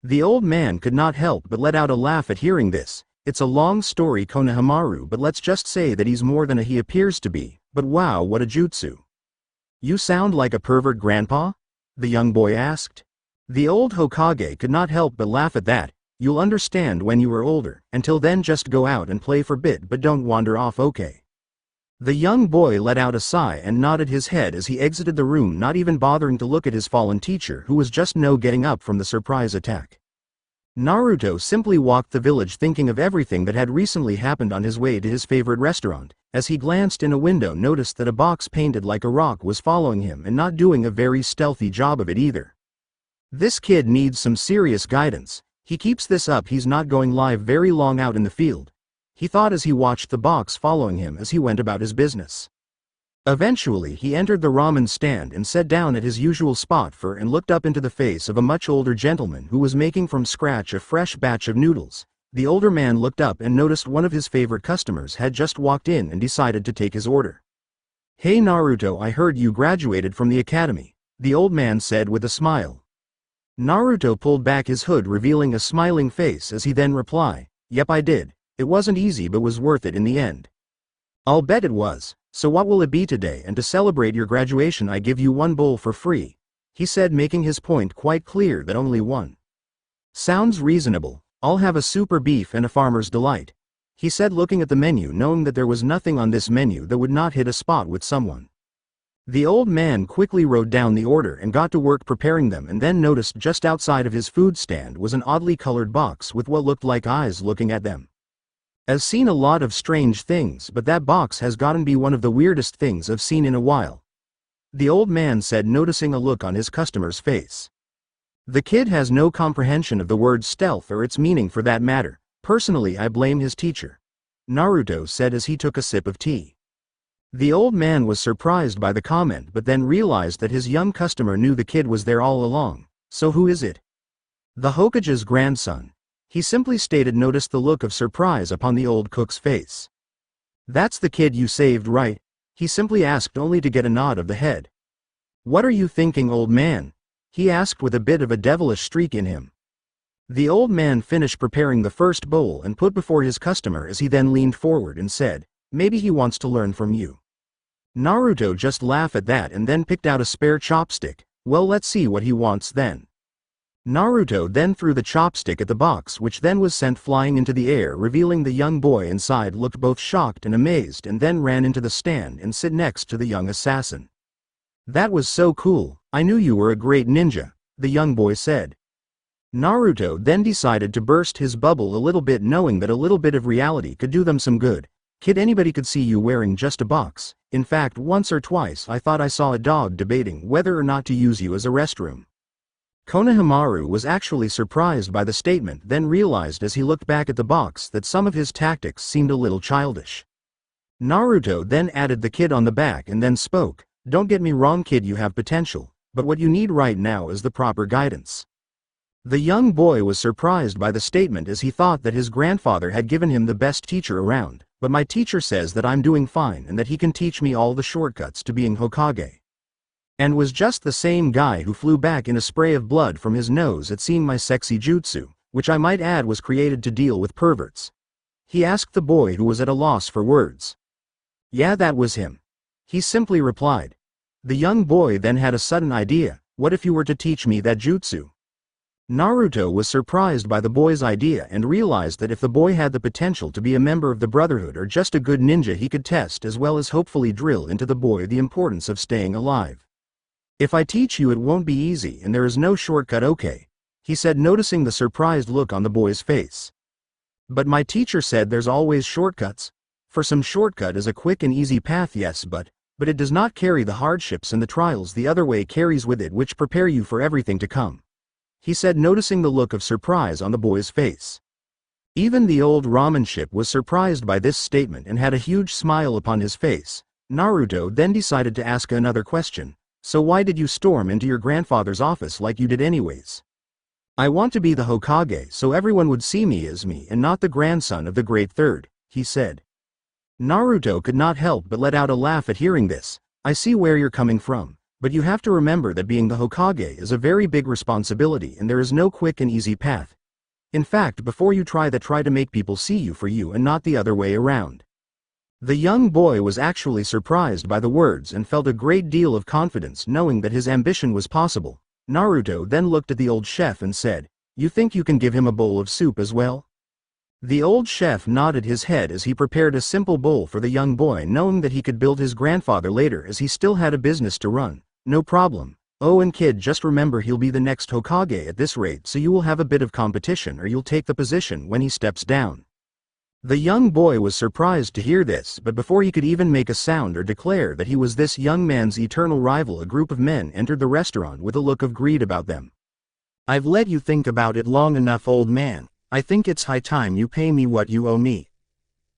The old man could not help but let out a laugh at hearing this. "It's a long story, Konohamaru, but let's just say that he's more than he appears to be. But wow, what a jutsu." "You sound like a pervert, grandpa?" the young boy asked. The old Hokage could not help but laugh at that. "You'll understand when you are older. Until then, just go out and play for a bit, but don't wander off, okay?" The young boy let out a sigh and nodded his head as he exited the room, not even bothering to look at his fallen teacher, who was just now getting up from the surprise attack. Naruto simply walked the village, thinking of everything that had recently happened on his way to his favorite restaurant. As he glanced in a window, noticed that a box painted like a rock was following him and not doing a very stealthy job of it either. This kid needs some serious guidance. He keeps this up, he's not going live very long out in the field, he thought as he watched the box following him as he went about his business. Eventually he entered the ramen stand and sat down at his usual spot and looked up into the face of a much older gentleman who was making from scratch a fresh batch of noodles. The older man looked up and noticed one of his favorite customers had just walked in and decided to take his order. "Hey Naruto, I heard you graduated from the academy," the old man said with a smile. Naruto pulled back his hood, revealing a smiling face as he then replied, "Yep, I did. It wasn't easy but was worth it in the end." "I'll bet it was. So what will it be today, and to celebrate your graduation I give you one bowl for free," he said, making his point quite clear that only one. "Sounds reasonable. I'll have a super beef and a farmer's delight," he said, looking at the menu, knowing that there was nothing on this menu that would not hit a spot with someone. The old man quickly wrote down the order and got to work preparing them, and then noticed just outside of his food stand was an oddly colored box with what looked like eyes looking at them. "I've seen a lot of strange things, but that box has gotten to be one of the weirdest things I've seen in a while," the old man said, noticing a look on his customer's face. "The kid has no comprehension of the word stealth or its meaning for that matter. Personally, I blame his teacher," Naruto said as he took a sip of tea. The old man was surprised by the comment, but then realized that his young customer knew the kid was there all along. "So who is it?" The Hokage's grandson. He simply stated, noticed the look of surprise upon the old cook's face. That's the kid you saved, right? He simply asked, only to get a nod of the head. What are you thinking, old man? He asked with a bit of a devilish streak in him. The old man finished preparing the first bowl and put before his customer as he then leaned forward and said, maybe he wants to learn from you. Naruto just laughed at that and then picked out a spare chopstick. Well, let's see what he wants then. Naruto then threw the chopstick at the box, which then was sent flying into the air, revealing the young boy inside looked both shocked and amazed, and then ran into the stand and sit next to the young assassin. That was so cool. I knew you were a great ninja, the young boy said. Naruto then decided to burst his bubble a little bit, knowing that a little bit of reality could do them some good. Kid, anybody could see you wearing just a box. In fact, once or twice I thought I saw a dog debating whether or not to use you as a restroom. Konohamaru was actually surprised by the statement, then realized as he looked back at the box that some of his tactics seemed a little childish. Naruto then added the kid on the back and then spoke, don't get me wrong, kid, you have potential, but what you need right now is the proper guidance. The young boy was surprised by the statement as he thought that his grandfather had given him the best teacher around, but my teacher says that I'm doing fine and that he can teach me all the shortcuts to being Hokage. And was just the same guy who flew back in a spray of blood from his nose at seeing my sexy jutsu, which I might add was created to deal with perverts. He asked the boy, who was at a loss for words. Yeah, that was him. He simply replied. The young boy then had a sudden idea, what if you were to teach me that jutsu? Naruto was surprised by the boy's idea and realized that if the boy had the potential to be a member of the Brotherhood or just a good ninja, he could test as well as hopefully drill into the boy the importance of staying alive. If I teach you, it won't be easy and there is no shortcut, okay? He said, noticing the surprised look on the boy's face. But my teacher said there's always shortcuts. For some shortcut is a quick and easy path, yes, but it does not carry the hardships and the trials the other way carries with it, which prepare you for everything to come. He said, noticing the look of surprise on the boy's face. Even the old ramen-ship was surprised by this statement and had a huge smile upon his face. Naruto then decided to ask another question. So why did you storm into your grandfather's office like you did anyways? I want to be the Hokage so everyone would see me as me and not the grandson of the Great Third, he said. Naruto could not help but let out a laugh at hearing this. I see where you're coming from, but you have to remember that being the Hokage is a very big responsibility and there is no quick and easy path. In fact, before you try to make people see you for you and not the other way around. The young boy was actually surprised by the words and felt a great deal of confidence knowing that his ambition was possible. Naruto then looked at the old chef and said, you think you can give him a bowl of soup as well? The old chef nodded his head as he prepared a simple bowl for the young boy, knowing that he could build his grandfather later as he still had a business to run. No problem. Oh, and kid, just remember he'll be the next Hokage at this rate, so you will have a bit of competition or you'll take the position when he steps down. The young boy was surprised to hear this, but before he could even make a sound or declare that he was this young man's eternal rival, a group of men entered the restaurant with a look of greed about them. I've let you think about it long enough, old man. I think it's high time you pay me what you owe me.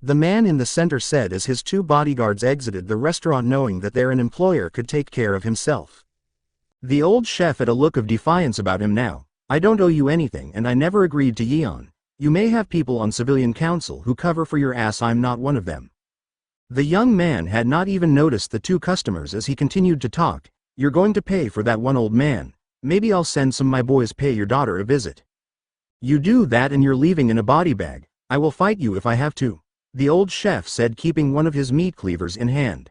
The man in the center said as his two bodyguards exited the restaurant, knowing that their employer could take care of himself. The old chef had a look of defiance about him now. I don't owe you anything and I never agreed to Yeon. You may have people on civilian council who cover for your ass, I'm not one of them. The young man had not even noticed the two customers as he continued to talk. You're going to pay for that one, old man. Maybe I'll send some of my boys pay your daughter a visit. You do that and you're leaving in a body bag. I will fight you if I have to. The old chef said, keeping one of his meat cleavers in hand.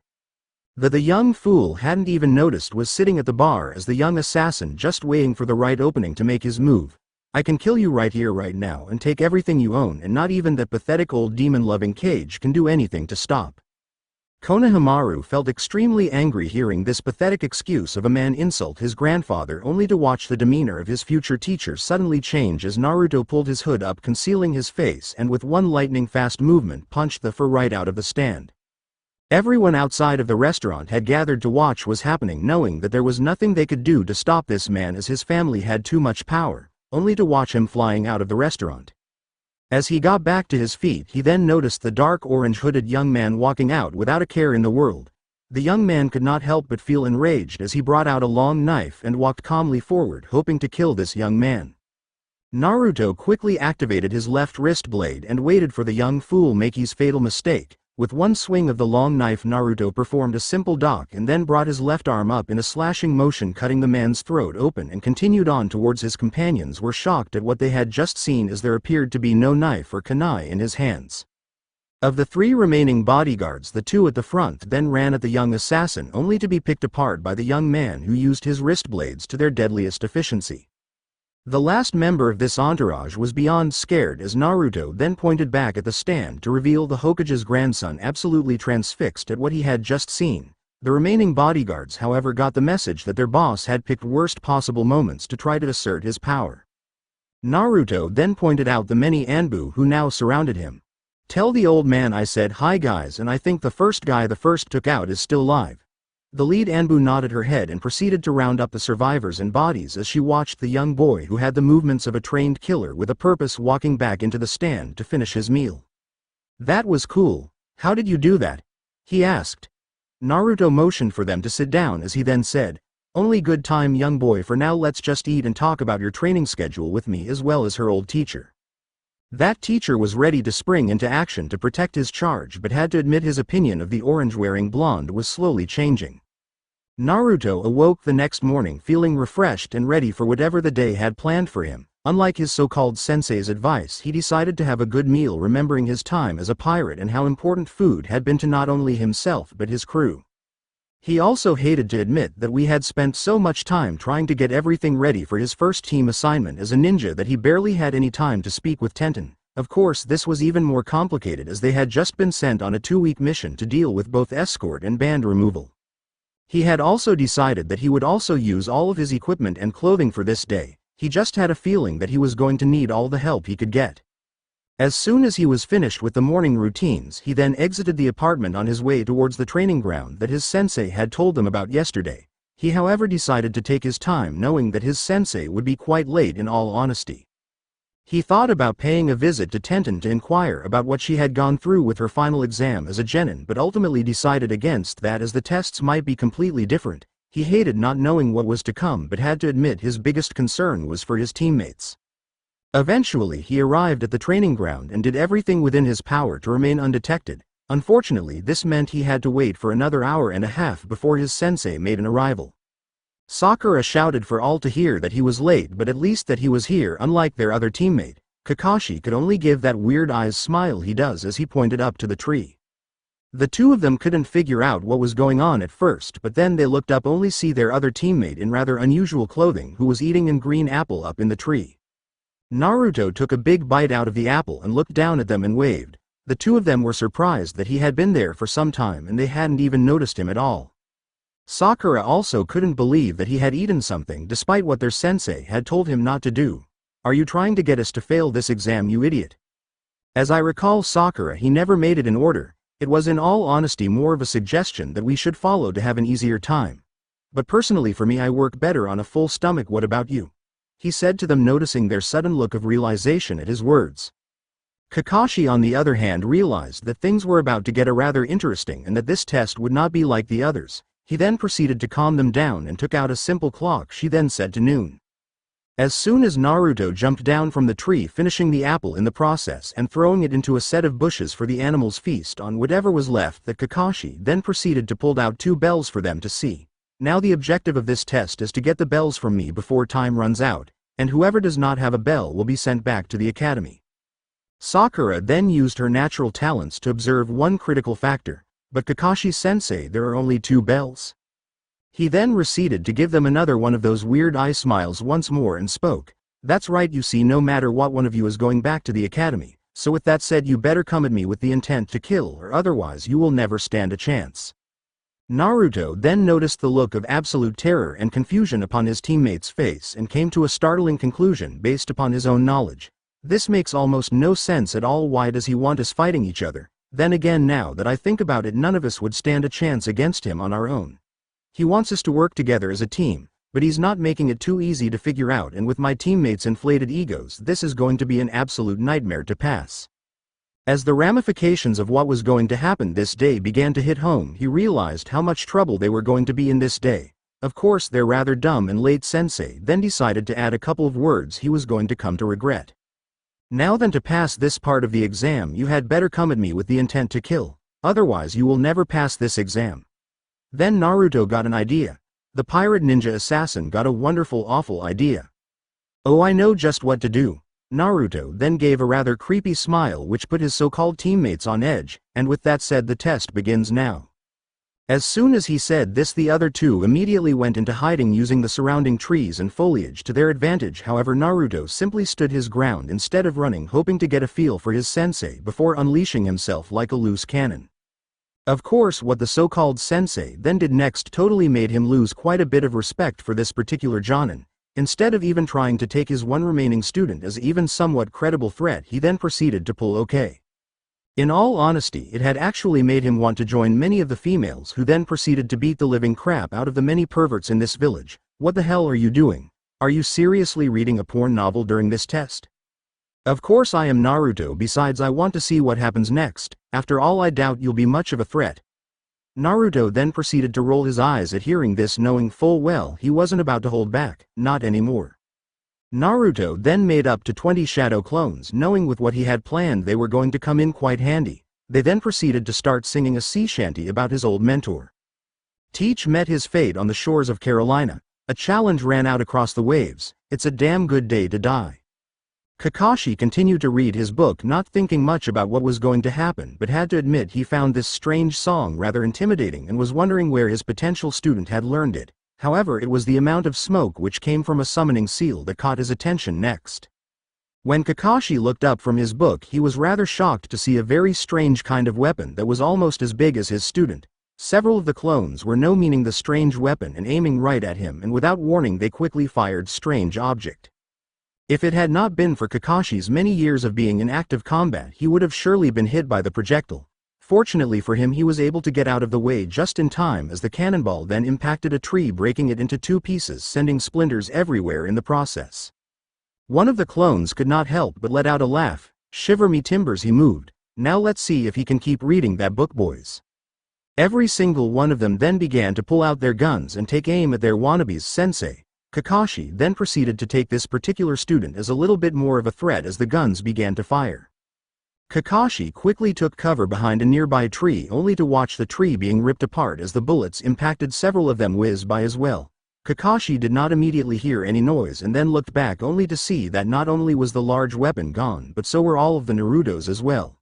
The young fool hadn't even noticed was sitting at the bar as the young assassin just waiting for the right opening to make his move. I can kill you right here right now and take everything you own, and not even that pathetic old demon-loving cage can do anything to stop. Konohamaru felt extremely angry hearing this pathetic excuse of a man insult his grandfather, only to watch the demeanor of his future teacher suddenly change as Naruto pulled his hood up concealing his face and with one lightning-fast movement punched the fur right out of the stand. Everyone outside of the restaurant had gathered to watch what was happening, knowing that there was nothing they could do to stop this man as his family had too much power, only to watch him flying out of the restaurant. As he got back to his feet, he then noticed the dark orange hooded young man walking out without a care in the world. The young man could not help but feel enraged as he brought out a long knife and walked calmly forward, hoping to kill this young man. Naruto quickly activated his left wrist blade and waited for the young fool make his fatal mistake. With one swing of the long knife, Naruto performed a simple dock and then brought his left arm up in a slashing motion, cutting the man's throat open, and continued on towards his companions, were shocked at what they had just seen, as there appeared to be no knife or kunai in his hands. Of the 3 remaining bodyguards, the 2 at the front then ran at the young assassin, only to be picked apart by the young man who used his wrist blades to their deadliest efficiency. The last member of this entourage was beyond scared as Naruto then pointed back at the stand to reveal the Hokage's grandson, absolutely transfixed at what he had just seen. The remaining bodyguards, however, got the message that their boss had picked worst possible moments to try to assert his power. Naruto then pointed out the many Anbu who now surrounded him. "Tell the old man I said hi guys, and I think the first guy the first took out is still alive." The lead Anbu nodded her head and proceeded to round up the survivors and bodies as she watched the young boy, who had the movements of a trained killer with a purpose, walking back into the stand to finish his meal. "That was cool. How did you do that?" he asked. Naruto motioned for them to sit down as he then said, "Only good time, young boy, for now let's just eat and talk about your training schedule with me as well as her old teacher." That teacher was ready to spring into action to protect his charge, but had to admit his opinion of the orange-wearing blonde was slowly changing. Naruto awoke the next morning feeling refreshed and ready for whatever the day had planned for him. Unlike his so-called sensei's advice, he decided to have a good meal, remembering his time as a pirate and how important food had been to not only himself but his crew. He also hated to admit that we had spent so much time trying to get everything ready for his first team assignment as a ninja that he barely had any time to speak with Tenten. Of course, this was even more complicated as they had just been sent on a 2-week mission to deal with both escort and band removal. He had also decided that he would also use all of his equipment and clothing for this day. He just had a feeling that he was going to need all the help he could get. As soon as he was finished with the morning routines, he then exited the apartment on his way towards the training ground that his sensei had told them about yesterday. He, however, decided to take his time, knowing that his sensei would be quite late in all honesty. He thought about paying a visit to Tenten to inquire about what she had gone through with her final exam as a genin, but ultimately decided against that as the tests might be completely different. He hated not knowing what was to come, but had to admit his biggest concern was for his teammates. Eventually he arrived at the training ground and did everything within his power to remain undetected. Unfortunately, this meant he had to wait for another hour and a half before his sensei made an arrival. Sakura shouted for all to hear that he was late, but at least that he was here. Unlike their other teammate, Kakashi could only give that weird eyes smile he does as he pointed up to the tree. The two of them couldn't figure out what was going on at first, but then they looked up only see their other teammate in rather unusual clothing who was eating a green apple up in the tree. Naruto took a big bite out of the apple and looked down at them and waved. The two of them were surprised that he had been there for some time and they hadn't even noticed him at all. Sakura also couldn't believe that he had eaten something despite what their sensei had told him not to do. "Are you trying to get us to fail this exam, you idiot?" As I recall, Sakura, he never made it in order. It was in all honesty more of a suggestion that we should follow to have an easier time. But personally for me, I work better on a full stomach. What about you? He said to them, noticing their sudden look of realization at his words. Kakashi, on the other hand, realized that things were about to get rather interesting and that this test would not be like the others. He then proceeded to calm them down and took out a simple clock. She then said to Noon. As soon as Naruto jumped down from the tree, finishing the apple in the process and throwing it into a set of bushes for the animals' feast on whatever was left, that Kakashi then proceeded to pull out 2 bells for them to see. Now the objective of this test is to get the bells from me before time runs out, and whoever does not have a bell will be sent back to the academy. Sakura then used her natural talents to observe one critical factor. But Kakashi-sensei, there are only 2 bells. He then proceeded to give them another one of those weird eye smiles once more and spoke. "That's right, you see, no matter what, one of you is going back to the academy, so with that said, you better come at me with the intent to kill, or otherwise you will never stand a chance." Naruto then noticed the look of absolute terror and confusion upon his teammate's face and came to a startling conclusion based upon his own knowledge. This makes almost no sense at all. Why does he want us fighting each other? Then again, now that I think about it, none of us would stand a chance against him on our own. He wants us to work together as a team, but he's not making it too easy to figure out, and with my teammates' inflated egos, this is going to be an absolute nightmare to pass. As the ramifications of what was going to happen this day began to hit home, he realized how much trouble they were going to be in this day. Of course their rather dumb and late sensei then decided to add a couple of words he was going to come to regret. Now then, to pass this part of the exam you had better come at me with the intent to kill, otherwise you will never pass this exam. Then Naruto got an idea. The pirate ninja assassin got a wonderful awful idea. Oh, I know just what to do. Naruto then gave a rather creepy smile which put his so-called teammates on edge, and with that said, the test begins now. As soon as he said this, the other two immediately went into hiding using the surrounding trees and foliage to their advantage. However, Naruto simply stood his ground instead of running, hoping to get a feel for his sensei before unleashing himself like a loose cannon. Of course, what the so-called sensei then did next totally made him lose quite a bit of respect for this particular Jonin. Instead of even trying to take his one remaining student as even somewhat credible threat, he then proceeded to pull okay. In all honesty, it had actually made him want to join many of the females who then proceeded to beat the living crap out of the many perverts in this village. What the hell are you doing? Are you seriously reading a porn novel during this test? Of course I am Naruto, besides I want to see what happens next. After all, I doubt you'll be much of a threat. Naruto then proceeded to roll his eyes at hearing this, knowing full well he wasn't about to hold back, not anymore. Naruto then made up to 20 shadow clones, knowing with what he had planned they were going to come in quite handy. They then proceeded to start singing a sea shanty about his old mentor. Teach met his fate on the shores of Carolina. A challenge ran out across the waves. It's a damn good day to die. Kakashi continued to read his book, not thinking much about what was going to happen, but had to admit he found this strange song rather intimidating and was wondering where his potential student had learned it. However, it was the amount of smoke which came from a summoning seal that caught his attention next. When Kakashi looked up from his book, he was rather shocked to see a very strange kind of weapon that was almost as big as his student. Several of the clones were no meaning the strange weapon and aiming right at him, and without warning they quickly fired strange object. If it had not been for Kakashi's many years of being in active combat, he would have surely been hit by the projectile. Fortunately for him, he was able to get out of the way just in time as the cannonball then impacted a tree, breaking it into two pieces, sending splinters everywhere in the process. One of the clones could not help but let out a laugh. Shiver me timbers, he moved. Now let's see if he can keep reading that book, boys. Every single one of them then began to pull out their guns and take aim at their wannabes sensei. Kakashi then proceeded to take this particular student as a little bit more of a threat as the guns began to fire. Kakashi quickly took cover behind a nearby tree, only to watch the tree being ripped apart as the bullets impacted several of them whiz by as well. Kakashi did not immediately hear any noise and then looked back only to see that not only was the large weapon gone, but so were all of the Narutos as well.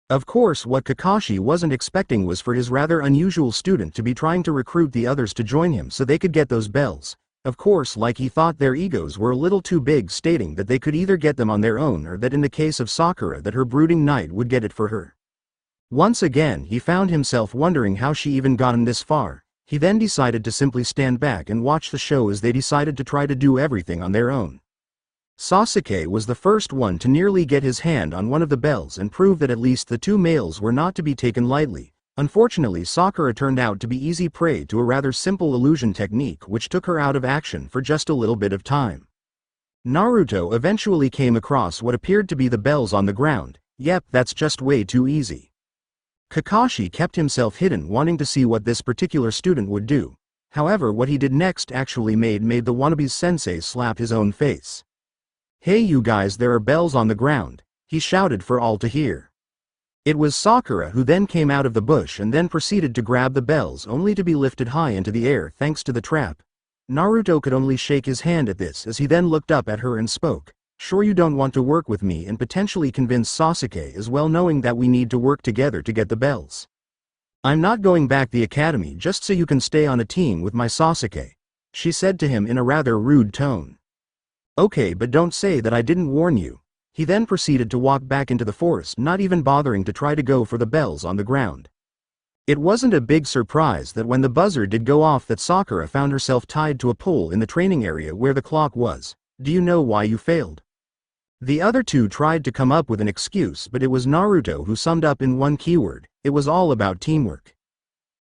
Of course, what Kakashi wasn't expecting was for his rather unusual student to be trying to recruit the others to join him so they could get those bells. Of course, like he thought their egos were a little too big, stating that they could either get them on their own or that in the case of Sakura that her brooding knight would get it for her. Once again he found himself wondering how she even gotten this far. He then decided to simply stand back and watch the show as they decided to try to do everything on their own. Sasuke was the first one to nearly get his hand on one of the bells and prove that at least the two males were not to be taken lightly. Unfortunately, Sakura turned out to be easy prey to a rather simple illusion technique which took her out of action for just a little bit of time. Naruto eventually came across what appeared to be the bells on the ground. Yep, that's just way too easy. Kakashi kept himself hidden, wanting to see what this particular student would do. However, what he did next actually made the wannabe sensei slap his own face. Hey you guys, there are bells on the ground, he shouted for all to hear. It was Sakura who then came out of the bush and then proceeded to grab the bells, only to be lifted high into the air thanks to the trap. Naruto could only shake his hand at this as he then looked up at her and spoke. Sure you don't want to work with me and potentially convince Sasuke as well, knowing that we need to work together to get the bells? I'm not going back the academy just so you can stay on a team with my Sasuke, she said to him in a rather rude tone. Okay, but don't say that I didn't warn you. He then proceeded to walk back into the forest, not even bothering to try to go for the bells on the ground. It wasn't a big surprise that when the buzzer did go off that Sakura found herself tied to a pole in the training area where the clock was. Do you know why you failed? The other two tried to come up with an excuse, but it was Naruto who summed up in one keyword: it was all about teamwork.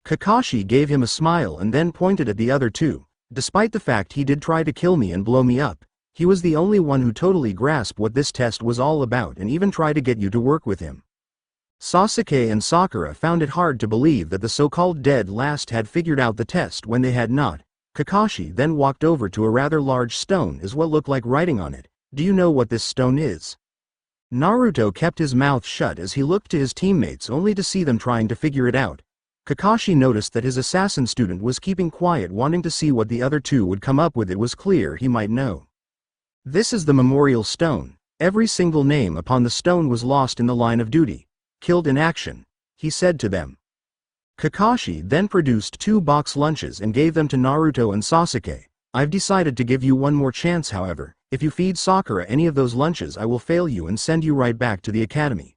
Kakashi gave him a smile and then pointed at the other two. Despite the fact he did try to kill me and blow me up, he was the only one who totally grasped what this test was all about and even tried to get you to work with him. Sasuke and Sakura found it hard to believe that the so-called dead last had figured out the test when they had not. Kakashi then walked over to a rather large stone as what looked like writing on it. Do you know what this stone is? Naruto kept his mouth shut as he looked to his teammates only to see them trying to figure it out. Kakashi noticed that his assassin student was keeping quiet, wanting to see what the other two would come up with. It was clear he might know. This is the memorial stone. Every single name upon the stone was lost in the line of duty. Killed in action, he said to them. Kakashi then produced 2 box lunches and gave them to Naruto and Sasuke. I've decided to give you one more chance, however. If you feed Sakura any of those lunches, I will fail you and send you right back to the academy.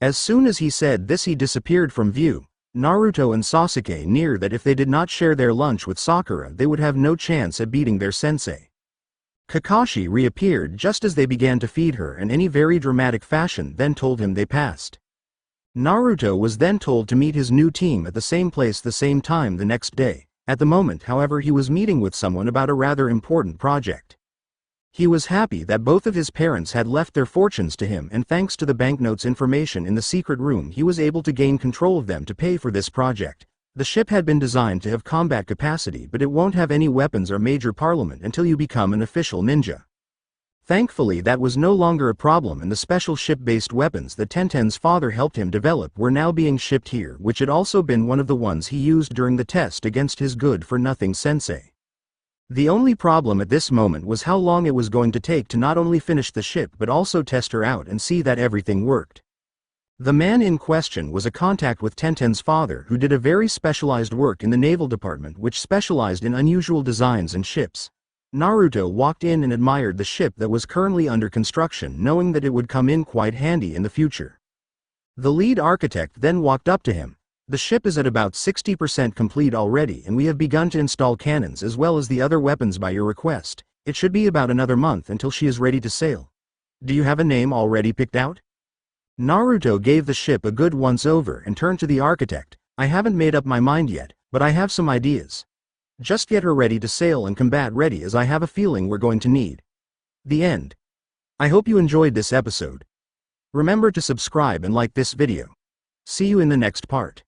As soon as he said this, he disappeared from view. Naruto and Sasuke knew that if they did not share their lunch with Sakura, they would have no chance at beating their sensei. Kakashi reappeared just as they began to feed her in any very dramatic fashion, then told him they passed. Naruto was then told to meet his new team at the same place the same time the next day. At the moment, however, he was meeting with someone about a rather important project. He was happy that both of his parents had left their fortunes to him, and thanks to the banknotes information in the secret room, he was able to gain control of them to pay for this project. The ship had been designed to have combat capacity, but it won't have any weapons or major parliament until you become an official ninja. Thankfully, that was no longer a problem, and the special ship-based weapons that Tenten's father helped him develop were now being shipped here, which had also been one of the ones he used during the test against his good-for-nothing sensei. The only problem at this moment was how long it was going to take to not only finish the ship but also test her out and see that everything worked. The man in question was a contact with Tenten's father, who did a very specialized work in the naval department, which specialized in unusual designs and ships. Naruto walked in and admired the ship that was currently under construction, knowing that it would come in quite handy in the future. The lead architect then walked up to him. The ship is at about 60% complete already, and we have begun to install cannons as well as the other weapons by your request. It should be about another month until she is ready to sail. Do you have a name already picked out? Naruto gave the ship a good once-over and turned to the architect. I haven't made up my mind yet, but I have some ideas. Just get her ready to sail and combat ready, as I have a feeling we're going to need. The end. I hope you enjoyed this episode. Remember to subscribe and like this video. See you in the next part.